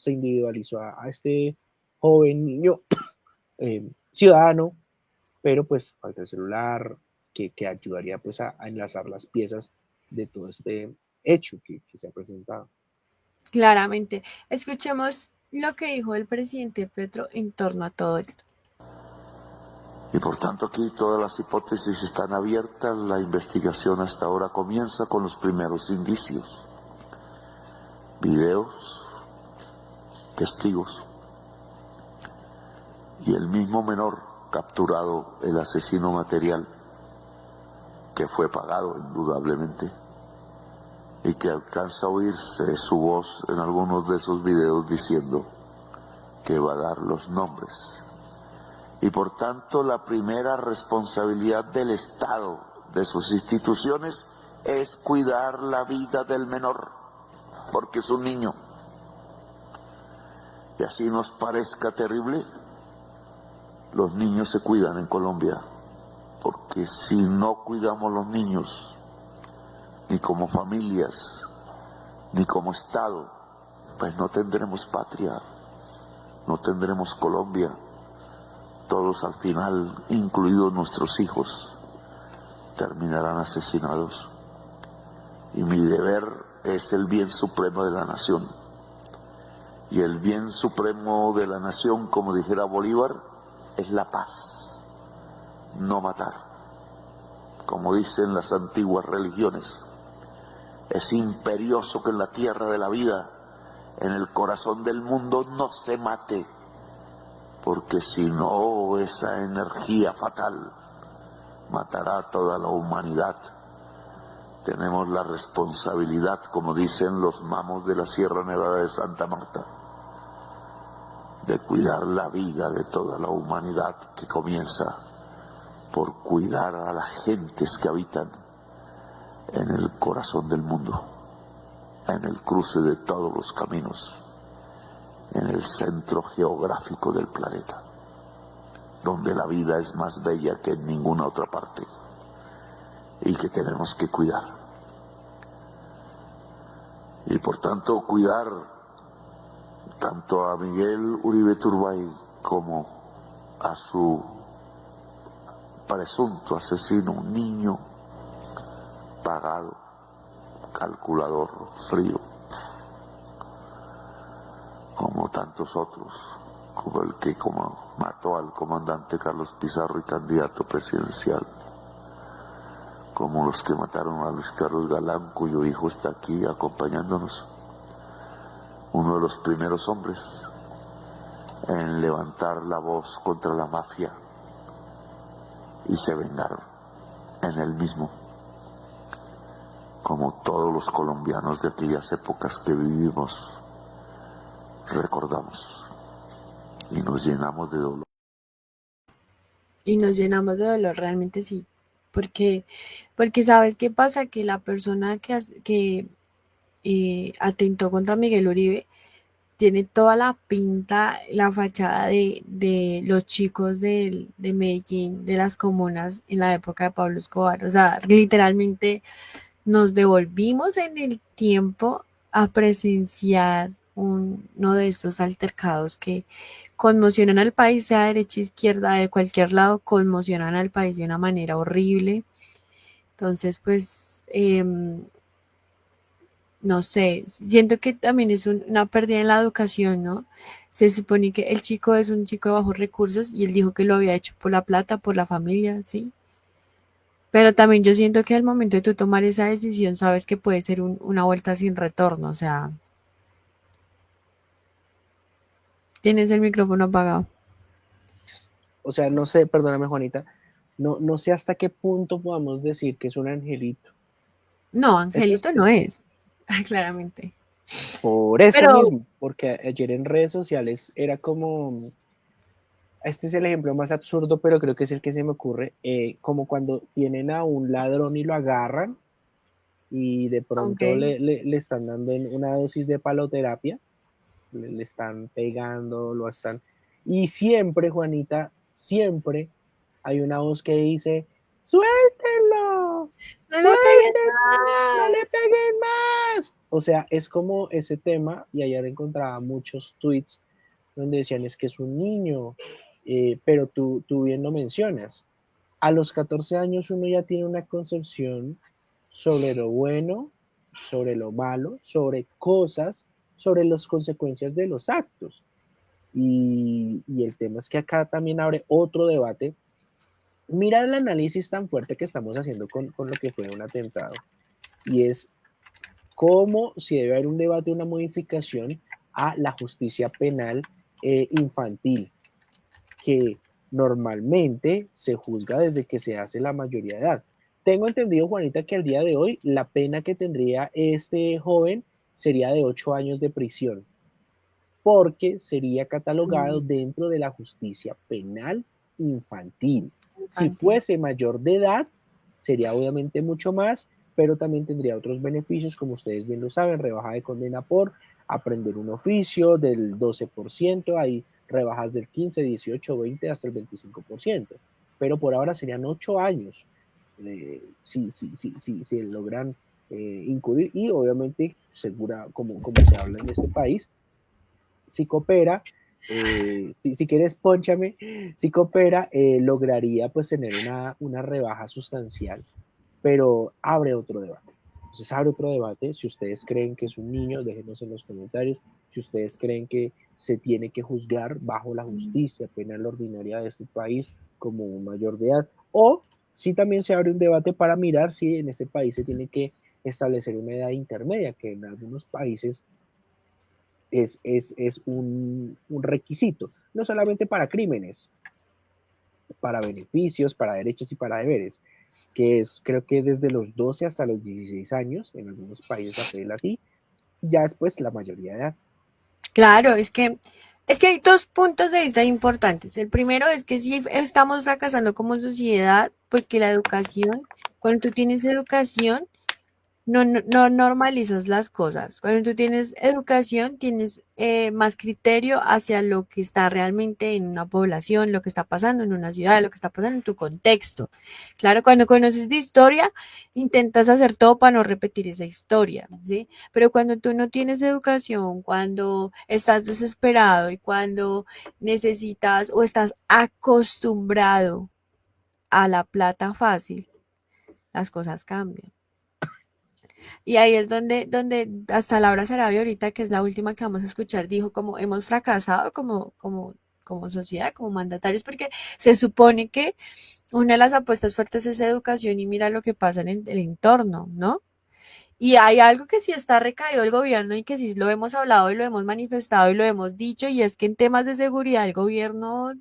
a este joven niño ciudadano, pero pues falta el celular que ayudaría pues a enlazar las piezas de todo este hecho que se ha presentado. Claramente. Escuchemos lo que dijo el presidente Petro en torno a todo esto. Y por tanto aquí todas las hipótesis están abiertas, la investigación hasta ahora comienza con los primeros indicios, videos, testigos y el mismo menor capturado, el asesino material, que fue pagado indudablemente y que alcanza a oírse su voz en algunos de esos videos diciendo que va a dar los nombres. Y por tanto la primera responsabilidad del Estado, de sus instituciones, es cuidar la vida del menor, porque es un niño. Y así nos parezca terrible, los niños se cuidan en Colombia, porque si no cuidamos los niños, ni como familias, ni como Estado, pues no tendremos patria, no tendremos Colombia. Todos al final, incluidos nuestros hijos, terminarán asesinados. Y mi deber es el bien supremo de la nación. Y el bien supremo de la nación, como dijera Bolívar, es la paz, no matar. Como dicen las antiguas religiones, es imperioso que en la tierra de la vida, en el corazón del mundo, no se mate, porque si no, esa energía fatal matará a toda la humanidad. Tenemos la responsabilidad, como dicen los mamos de la Sierra Nevada de Santa Marta, de cuidar la vida de toda la humanidad, que comienza por cuidar a las gentes que habitan en el corazón del mundo, en el cruce de todos los caminos, en el centro geográfico del planeta, donde la vida es más bella que en ninguna otra parte y que tenemos que cuidar. Y por tanto cuidar tanto a Miguel Uribe Turbay como a su presunto asesino, un niño pagado, calculador, frío, como tantos otros, como el que mató al comandante Carlos Pizarro y candidato presidencial, como los que mataron a Luis Carlos Galán, cuyo hijo está aquí acompañándonos, uno de los primeros hombres en levantar la voz contra la mafia, y se vengaron en él mismo, como todos los colombianos de aquellas épocas que vivimos recordamos, y nos llenamos de dolor. Y nos llenamos de dolor, realmente sí, porque ¿sabes qué pasa? Que la persona que atentó contra Miguel Uribe tiene toda la pinta, la fachada de los chicos de Medellín, de las comunas en la época de Pablo Escobar. O sea, literalmente nos devolvimos en el tiempo a presenciar uno de estos altercados que conmocionan al país, sea derecha, izquierda, de cualquier lado, conmocionan al país de una manera horrible. Entonces, pues, no sé, siento que también es una pérdida en la educación, ¿no? Se supone que el chico es un chico de bajos recursos y él dijo que lo había hecho por la plata, por la familia, ¿sí? Pero también yo siento que al momento de tú tomar esa decisión, sabes que puede ser una vuelta sin retorno, o sea, tienes el micrófono apagado. O sea, no sé, perdóname Juanita, no sé hasta qué punto podamos decir que es un angelito. No, Angelito no es, claramente. Por eso Pero mismo, porque ayer en redes sociales era como, este es el ejemplo más absurdo, pero creo que es el que se me ocurre, como cuando tienen a un ladrón y lo agarran y de Ok. pronto le están dando una dosis de paloterapia, le están pegando, lo están... Y siempre, Juanita, siempre hay una voz que dice, suéltenlo, No le peguen suéltenlo, no le más. peguen más. O sea, es como ese tema, y ayer encontraba muchos tweets donde decían es que es un niño, pero tú bien lo mencionas. A los 14 años uno ya tiene una concepción sobre lo bueno, sobre lo malo, sobre cosas, sobre las consecuencias de los actos. Y el tema es que acá también abre otro debate. Mira el análisis tan fuerte que estamos haciendo con lo que fue un atentado. Y es cómo si debe haber un debate, una modificación a la justicia penal infantil, que normalmente se juzga desde que se hace la mayoría de edad. Tengo entendido, Juanita, que al día de hoy la pena que tendría este joven sería de 8 años de prisión, porque sería catalogado Mm, dentro de la justicia penal infantil. Si infantil. fuese mayor de edad, sería obviamente mucho más, pero también tendría otros beneficios, como ustedes bien lo saben, rebaja de condena por aprender un oficio del 12%, hay rebajas del 15, 18, 20 hasta el 25%, pero por ahora serían 8 años si logran incurrir y obviamente segura, como se habla en este país, si coopera, si quieres, ponchame, si coopera, lograría pues tener una rebaja sustancial, pero abre otro debate. Entonces abre otro debate. Si ustedes creen que es un niño, déjenos en los comentarios. Si ustedes creen que se tiene que juzgar bajo la justicia penal ordinaria de este país como un mayor de edad, o si también se abre un debate para mirar si en este país se tiene que establecer una edad intermedia, que en algunos países es un requisito, no solamente para crímenes, para beneficios, para derechos y para deberes, que es creo que desde los 12 hasta los 16 años, en algunos países apela así, y ya después la mayoría de edad. Claro, es que hay dos puntos de vista importantes. El primero es que sí estamos fracasando como sociedad porque la educación, cuando tú tienes educación, no normalizas las cosas. Cuando tú tienes educación, tienes más criterio hacia lo que está realmente en una población, lo que está pasando en una ciudad, lo que está pasando en tu contexto. Claro, cuando conoces de historia, intentas hacer todo para no repetir esa historia, ¿sí? Pero cuando tú no tienes educación, cuando estás desesperado y cuando necesitas o estás acostumbrado a la plata fácil, las cosas cambian. Y ahí es donde hasta Laura Sarabia ahorita, que es la última que vamos a escuchar, dijo como hemos fracasado como sociedad, como mandatarios, porque se supone que una de las apuestas fuertes es educación y mira lo que pasa en el entorno, ¿no? Y hay algo que sí está recaído el gobierno y que sí lo hemos hablado y lo hemos manifestado y lo hemos dicho, y es que en temas de seguridad el gobierno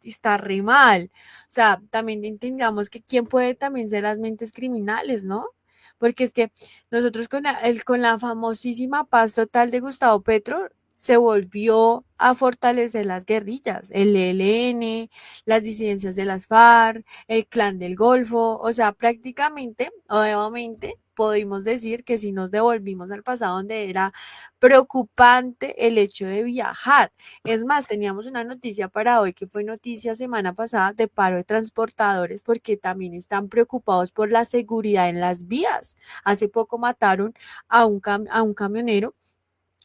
está re mal. O sea, también entendamos que quién puede también ser las mentes criminales, ¿no? Porque es que nosotros con la famosísima paz total de Gustavo Petro se volvió a fortalecer las guerrillas, el ELN, las disidencias de las FARC, el Clan del Golfo, o sea, prácticamente, obviamente, podemos decir que si nos devolvimos al pasado donde era preocupante el hecho de viajar. Es más, teníamos una noticia para hoy que fue noticia semana pasada de paro de transportadores porque también están preocupados por la seguridad en las vías. Hace poco mataron a un camionero,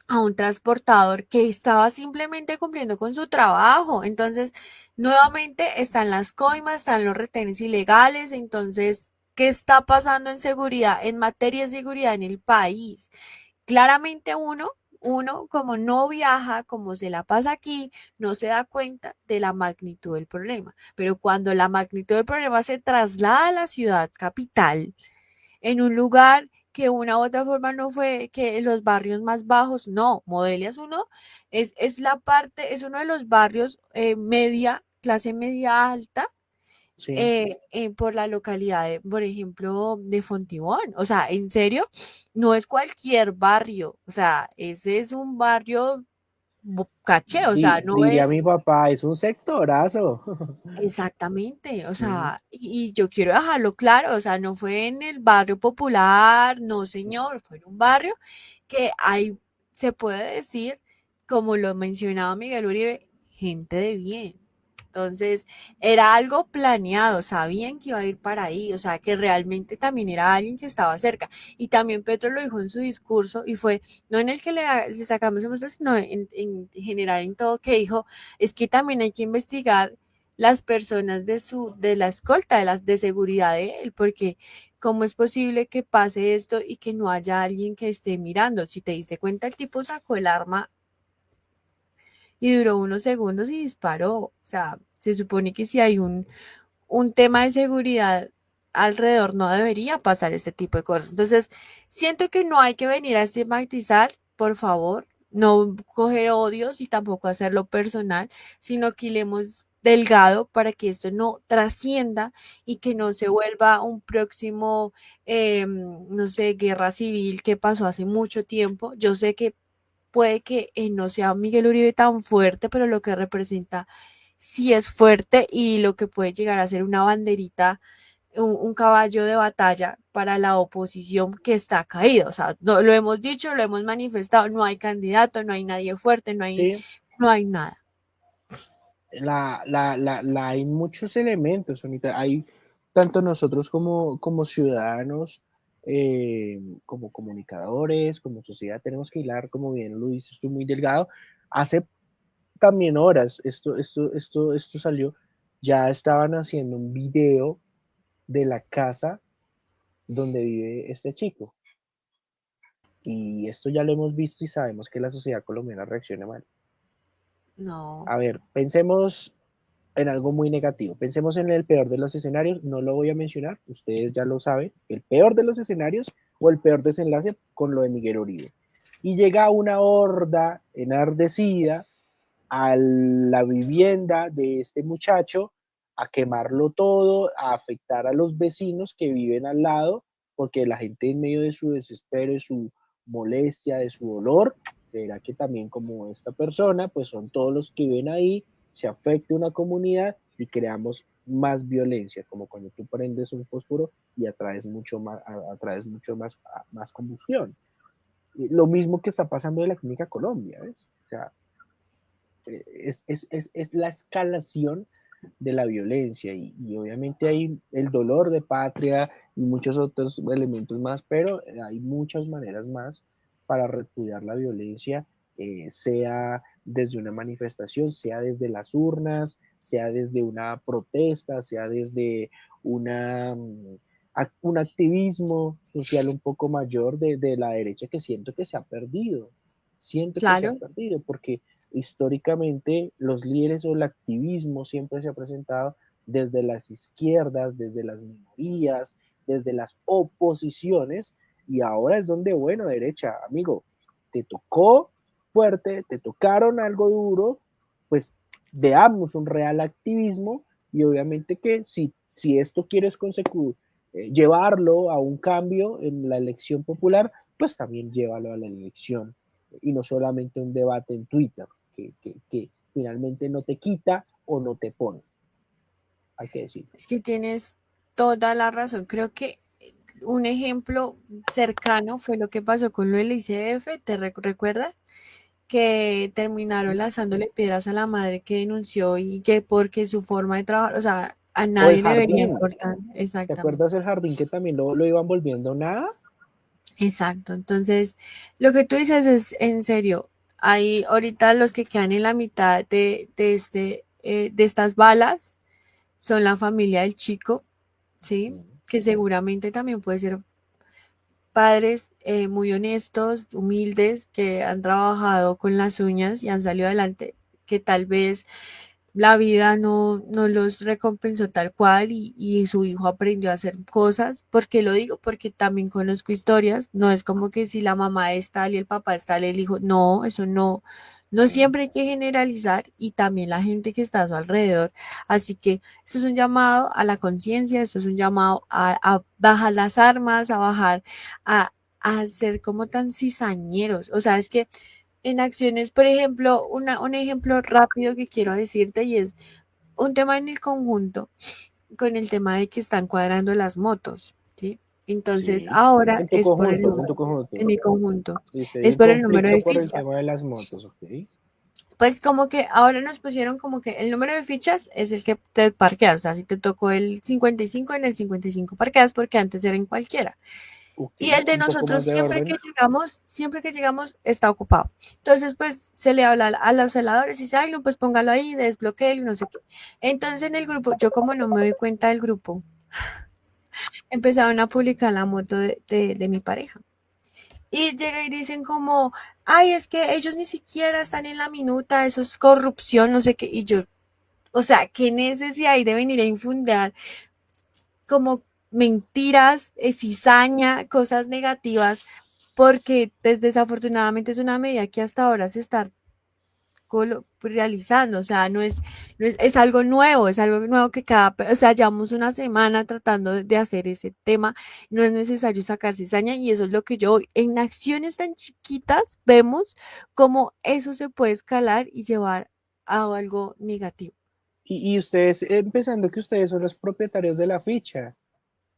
a un transportador que estaba simplemente cumpliendo con su trabajo. Entonces, nuevamente están las coimas, están los retenes ilegales. Entonces, ¿qué está pasando en seguridad, en materia de seguridad en el país? Claramente uno como no viaja, como se la pasa aquí, no se da cuenta de la magnitud del problema. Pero cuando la magnitud del problema se traslada a la ciudad capital, en un lugar que una u otra forma no fue que los barrios más bajos, no, Modelia es la parte, es uno de los barrios media, clase media alta, Sí, por la localidad, por ejemplo, de Fontibón. O sea, en serio, no es cualquier barrio, o sea, ese es un barrio caché, o sea, no Diría es mi papá, es un sectorazo. exactamente, o Mm, sea, y yo quiero dejarlo claro, o sea, no fue en el barrio popular, no señor, fue en un barrio que hay, se puede decir, como lo mencionaba Miguel Uribe, gente de bien. Entonces, era algo planeado, sabían que iba a ir para ahí, o sea, que realmente también era alguien que estaba cerca. Y también Petro lo dijo en su discurso, y fue, no en el que le sacamos el muestro, sino en general en todo, que dijo, es que también hay que investigar las personas de la escolta, de las de seguridad de él, porque ¿cómo es posible que pase esto y que no haya alguien que esté mirando? Si te diste cuenta, el tipo sacó el arma y duró unos segundos y disparó. O sea, se supone que si hay un tema de seguridad alrededor, no debería pasar este tipo de cosas. Entonces, siento que no hay que venir a estigmatizar, por favor, no coger odios y tampoco hacerlo personal, sino que hilemos delgado para que esto no trascienda y que no se vuelva un próximo, no sé, guerra civil que pasó hace mucho tiempo. Yo sé que puede que no sea Miguel Uribe tan fuerte, pero lo que representa sí es fuerte y lo que puede llegar a ser una banderita, un caballo de batalla para la oposición que está caído. O sea, lo hemos dicho, lo hemos manifestado, no hay candidato, no hay nadie fuerte, sí, no hay nada. hay muchos elementos, Anita. Hay tanto nosotros como ciudadanos, como comunicadores, como sociedad, tenemos que hilar, como bien lo dices tú, muy delgado. Hace también horas, esto salió, ya estaban haciendo un video de la casa donde vive este chico. Y esto ya lo hemos visto y sabemos que la sociedad colombiana reacciona mal. No, A ver, pensemos en algo muy negativo. Pensemos en el peor de los escenarios, no lo voy a mencionar, ustedes ya lo saben, el peor de los escenarios o el peor desenlace con lo de Miguel Uribe. Y llega una horda enardecida a la vivienda de este muchacho, a quemarlo todo, a afectar a los vecinos que viven al lado, porque la gente en medio de su desespero, de su molestia, de su dolor, creerá que también como esta persona, pues son todos los que viven ahí, se afecte una comunidad y creamos más violencia, como cuando tú prendes un fósforo y atraes mucho más combustión. Lo mismo que está pasando en la Clínica Colombia, ¿ves? O sea, es la escalación de la violencia y obviamente hay el dolor de patria y muchos otros elementos más, pero hay muchas maneras más para repudiar la violencia, sea desde una manifestación, sea desde las urnas, sea desde una protesta, sea desde una, un activismo social un poco mayor de la derecha que siento que se ha claro, perdido, porque históricamente los líderes o el activismo siempre se ha presentado desde las izquierdas, desde las minorías, desde las oposiciones, y ahora es donde, bueno, derecha, amigo, te tocó fuerte, te tocaron algo duro, pues veamos un real activismo y obviamente que si esto quieres llevarlo a un cambio en la elección popular, pues también llévalo a la elección y no solamente un debate en Twitter que finalmente no te quita o no te pone, hay que decir. es que tienes toda la razón. Creo que un ejemplo cercano fue lo que pasó con lo del ICF, ¿te recuerdas? Que terminaron lanzándole piedras a la madre que denunció y que porque su forma de trabajar, o sea, a O el nadie le debería jardín, importar. ¿te Exactamente. acuerdas del jardín que también lo iban volviendo nada? Exacto. Entonces, lo que tú dices es en serio. Hay ahorita los que quedan en la mitad de estas balas son la familia del chico, ¿sí? Que seguramente también puede ser padres muy honestos, humildes, que han trabajado con las uñas y han salido adelante, que tal vez la vida no los recompensó tal cual y su hijo aprendió a hacer cosas. ¿Por qué lo digo? Porque también conozco historias, no es como que si la mamá es tal y el papá es tal, el hijo, no, eso no, no siempre hay que generalizar y también la gente que está a su alrededor. Así que esto es un llamado a la conciencia, esto es un llamado a bajar las armas, a bajar, a ser como tan cizañeros. O sea, es que En acciones, por ejemplo, un ejemplo rápido que quiero decirte y es un tema en el conjunto con el tema de que están cuadrando las motos, ¿sí? Entonces, Sí, ahora es por el en tu número, en conjunto. mi conjunto, Listo, hay es un por el número conflicto de por el ficha. tema de las motos, ¿ok? Pues como que ahora nos pusieron como que el número de fichas es el que te parqueas, o sea, si te tocó el 55, en el 55 parqueas porque antes era en cualquiera. Ok, Y el de un poco nosotros más de orden. siempre que llegamos está ocupado. Entonces, pues se le habla a los celadores y dice, ay, no, pues póngalo ahí, desbloquéelo y no sé qué. Entonces en el grupo, yo como no me doy cuenta del grupo, empezaron a publicar la moto de mi pareja. Y llega y dicen como, ay, es que ellos ni siquiera están en la minuta, eso es corrupción, no sé qué. Y yo, o sea, qué necesidad hay de venir a infundar como mentiras, cizaña, cosas negativas, porque pues, desafortunadamente es una medida que hasta ahora se está realizando, o sea, es algo nuevo que o sea, llevamos una semana tratando de hacer ese tema, no es necesario sacar cizaña y eso es lo que yo, en acciones tan chiquitas, vemos cómo eso se puede escalar y llevar a algo negativo. Y ustedes, empezando que ustedes son los propietarios de la ficha.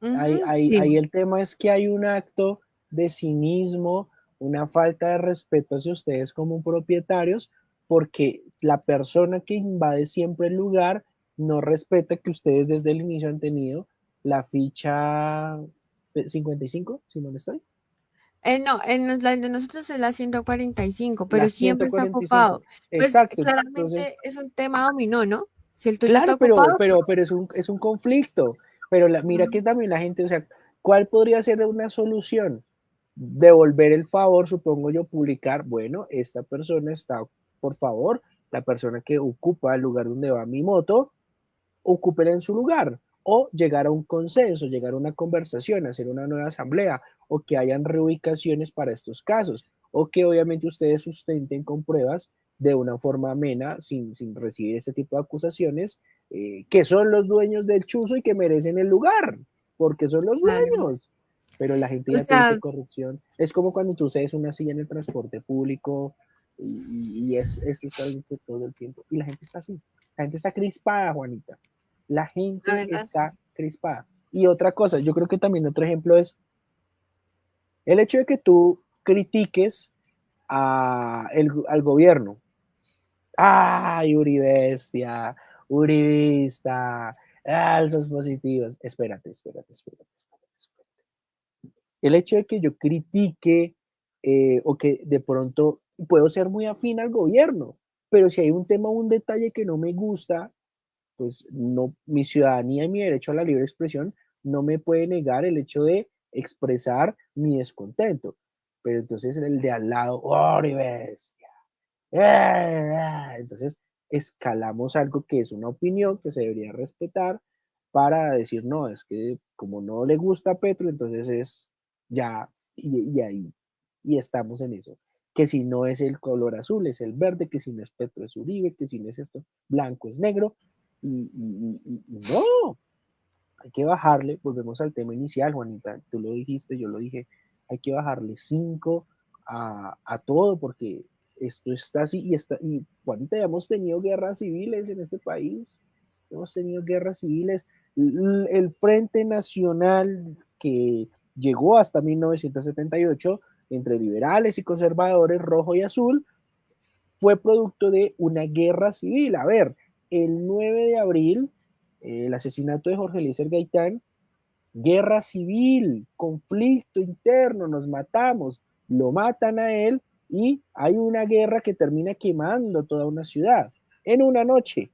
Ujú, sí, Ahí el tema es que hay un acto de cinismo, una falta de respeto hacia ustedes como propietarios, porque la persona que invade siempre el lugar no respeta que ustedes desde el inicio han tenido la ficha 55, si no me estoy, no, la de nosotros es la 145, la pero siempre está 145. ocupado. Pues Exacto, entonces, claramente es un tema dominó, ¿no? Si el tuyo está claro, ocupado, pero es un conflicto. Pero mira ujú, que también la gente, o sea, ¿cuál podría ser una solución? Devolver el favor, supongo yo, publicar, bueno, esta persona está, por favor, la persona que ocupa el lugar donde va mi moto, ocúpela en su lugar. O llegar a un consenso, llegar a una conversación, hacer una nueva asamblea, o que hayan reubicaciones para estos casos, o que obviamente ustedes sustenten con pruebas de una forma amena, sin recibir ese tipo de acusaciones, que son los dueños del chuzo y que merecen el lugar, porque son los claro. dueños. Pero la gente O ya te dice sea, corrupción. Es como cuando tú cedes una silla en el transporte público y eso es algo que todo el tiempo. Y la gente está así. La gente está crispada, Juanita. La la gente verdad, sí. está crispada. Y otra cosa, yo creo que también otro ejemplo es el hecho de que tú critiques al gobierno. ¡Ay, Uribestia! Uribista, falsos positivos. Espérate. El hecho de que yo critique o que de pronto puedo ser muy afín al gobierno, pero si hay un tema o un detalle que no me gusta, pues no, mi ciudadanía y mi derecho a la libre expresión no me puede negar el hecho de expresar mi descontento. Pero entonces el de al lado, ¡oh, bestia! Entonces escalamos algo que es una opinión que se debería respetar para decir, no, es que como no le gusta a Petro, entonces es ya, y ahí, y estamos en eso. Que si no es el color azul, es el verde, que si no es Petro, es Uribe, que si no es esto, blanco es negro, y no, hay que bajarle, volvemos al tema inicial, Juanita, tú lo dijiste, yo lo dije, hay que bajarle 5 a todo, porque esto está así, y Juanita, ya hemos tenido guerras civiles en este país, hemos tenido guerras civiles, el Frente Nacional que llegó hasta 1978 entre liberales y conservadores, rojo y azul, fue producto de una guerra civil. A ver, el 9 de abril, el asesinato de Jorge Eliezer Gaitán, guerra civil, conflicto interno, nos matamos, lo matan a él y hay una guerra que termina quemando toda una ciudad en una noche.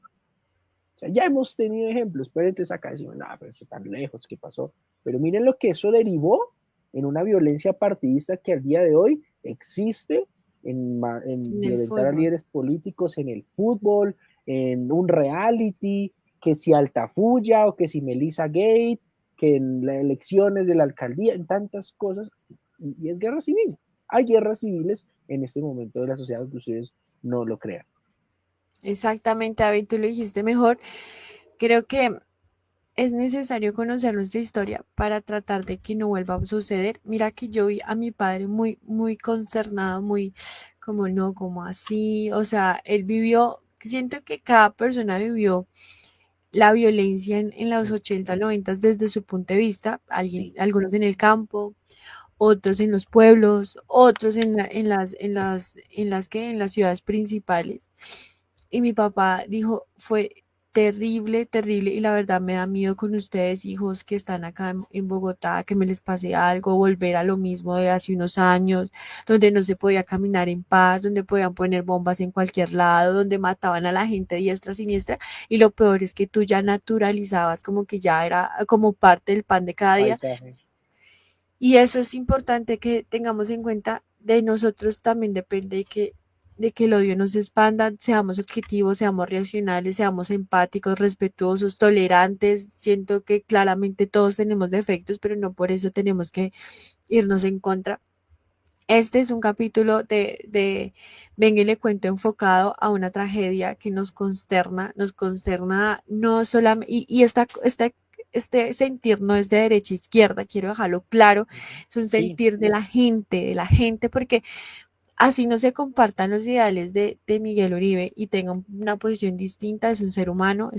O sea, ya hemos tenido ejemplos, pero entonces acá decimos, no, pero eso tan lejos, ¿qué pasó? Pero miren lo que eso derivó en una violencia partidista que al día de hoy existe en En el violentar a fútbol. líderes políticos en el fútbol, en un reality, que si Altafulla o que si Melissa Gate, que en las elecciones de la alcaldía, en tantas cosas, y es guerra civil. Hay guerras civiles en este momento de la sociedad que ustedes no lo crean. Exactamente, David, tú lo dijiste mejor. Creo que es necesario conocer nuestra historia para tratar de que no vuelva a suceder. Mira que yo vi a mi padre muy, muy consternado, muy como no, como así. O sea, él vivió, siento que cada persona vivió la violencia en los 80, 90 desde su punto de vista, Sí, algunos en el campo, otros en los pueblos, otros en las ciudades principales. Y mi papá dijo, fue terrible, terrible, y la verdad me da miedo con ustedes, hijos que están acá en Bogotá, que me les pase algo, volver a lo mismo de hace unos años, donde no se podía caminar en paz, donde podían poner bombas en cualquier lado, donde mataban a la gente diestra, siniestra, y lo peor es que tú ya naturalizabas como que ya era como parte del pan de cada día, paisaje. y eso es importante que tengamos en cuenta. De nosotros también depende de que el odio no se expanda, seamos objetivos, seamos racionales, seamos empáticos, respetuosos, tolerantes. Siento que claramente todos tenemos defectos, pero no por eso tenemos que irnos en contra. Este es un capítulo de Venga y le cuento enfocado a una tragedia que nos consterna no solamente, este sentir no es de derecha a izquierda, quiero dejarlo claro, es un Sí, sentir de la gente, porque así no se compartan los ideales de Miguel Uribe y tenga una posición distinta, es un ser humano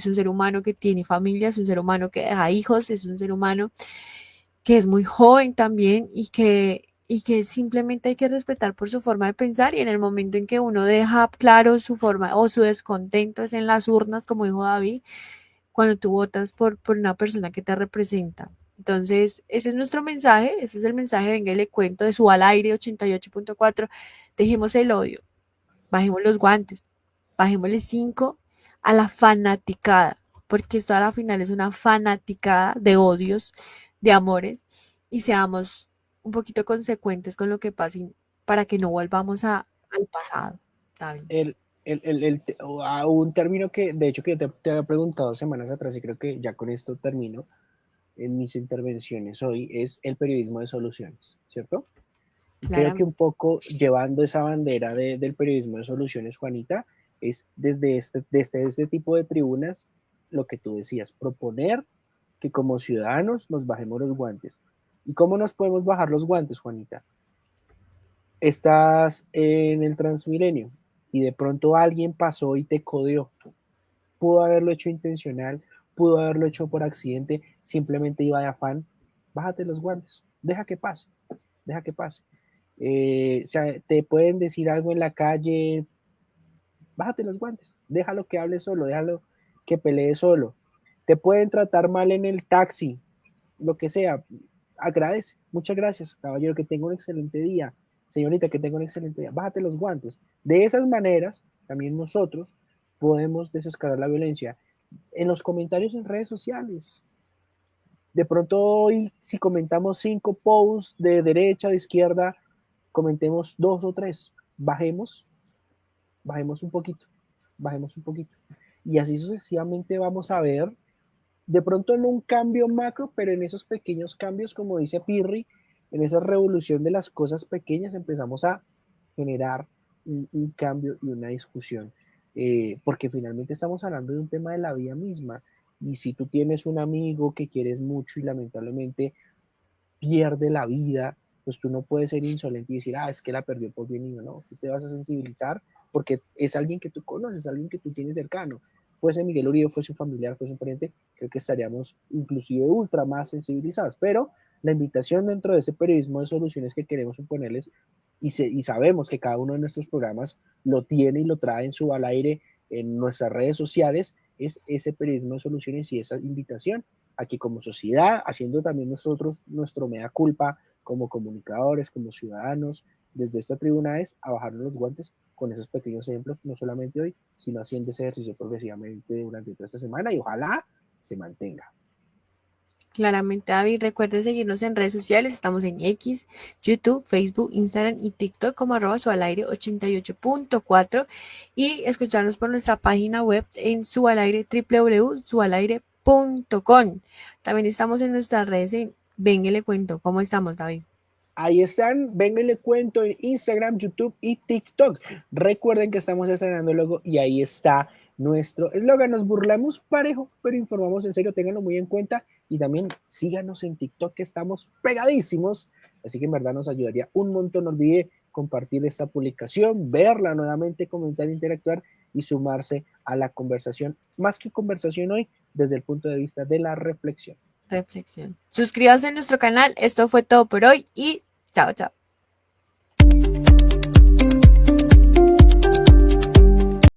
que tiene familia, es un ser humano que deja hijos, es un ser humano que es muy joven también y que simplemente hay que respetar por su forma de pensar, y en el momento en que uno deja claro su forma o su descontento es en las urnas, como dijo David, cuando tú votas por una persona que te representa. Entonces, ese es nuestro mensaje, ese es el mensaje, venga y le cuento de su al aire 88.4. Dejemos el odio, bajemos los guantes, bajémosle 5 a la fanaticada, porque esto a la final es una fanaticada de odios, de amores, y seamos un poquito consecuentes con lo que pase para que no volvamos al pasado, David. un término que, de hecho, que yo te había preguntado semanas atrás y creo que ya con esto termino en mis intervenciones hoy, es el periodismo de soluciones, ¿cierto? Y creo que un Claramente. poco llevando esa bandera del periodismo de soluciones, Juanita, es desde este tipo de tribunas lo que tú decías, proponer que como ciudadanos nos bajemos los guantes. ¿Y cómo nos podemos bajar los guantes, Juanita? Estás en el Transmilenio y de pronto alguien pasó y te codeó. Pudo haberlo hecho intencional, pudo haberlo hecho por accidente, simplemente iba de afán. Bájate los guantes, deja que pase, deja que pase. O sea, te pueden decir algo en la calle, bájate los guantes, déjalo que hable solo, déjalo que pelee solo. Te pueden tratar mal en el taxi, lo que sea, agradece. Muchas gracias, caballero, que tenga un excelente día. Señorita, que tenga un excelente día. Bájate los guantes. De esas maneras, también nosotros podemos desescalar la violencia. En los comentarios en redes sociales. De pronto hoy, si comentamos 5 posts de derecha o de izquierda, comentemos 2 o 3. Bajemos, bajemos un poquito, bajemos un poquito. Y así sucesivamente vamos a ver, de pronto no un cambio macro, pero en esos pequeños cambios, como dice Pirri, en esa revolución de las cosas pequeñas empezamos a generar un cambio y una discusión. Porque finalmente estamos hablando de un tema de la vida misma. Y si tú tienes un amigo que quieres mucho y lamentablemente pierde la vida, pues tú no puedes ser insolente y decir, ah, es que la perdió por bien y no, tú te vas a sensibilizar porque es alguien que tú conoces, alguien que tú tienes cercano. Fuese Miguel Uribe, fuese un familiar, fuese un pariente, creo que estaríamos inclusive ultra más sensibilizados. Pero la invitación dentro de ese periodismo de soluciones que queremos imponerles y sabemos que cada uno de nuestros programas lo tiene y lo trae en su al aire en nuestras redes sociales, es ese periodismo de soluciones y esa invitación aquí como sociedad, haciendo también nosotros nuestro mea culpa como comunicadores, como ciudadanos, desde esta tribuna es a bajarnos los guantes con esos pequeños ejemplos, no solamente hoy, sino haciendo ese ejercicio progresivamente durante toda esta semana y ojalá se mantenga. Claramente, David, recuerden seguirnos en redes sociales. Estamos en X, YouTube, Facebook, Instagram y TikTok como @sualaire 88.4 y escucharnos por nuestra página web en sualaire www.sualaire.com. También estamos en nuestras redes en Venga y le cuento. ¿Cómo estamos, David? Ahí están, venga y le cuento en Instagram, YouTube y TikTok. Recuerden que estamos estrenando el logo y ahí está nuestro eslogan. Nos burlamos parejo, pero informamos en serio, ténganlo muy en cuenta y también síganos en TikTok que estamos pegadísimos, así que en verdad nos ayudaría un montón. No olvide compartir esta publicación, verla nuevamente, comentar, interactuar y sumarse a la conversación, más que conversación hoy, desde el punto de vista de la reflexión. Reflexión. Suscríbanse a nuestro canal. Esto fue todo por hoy y chao, chao.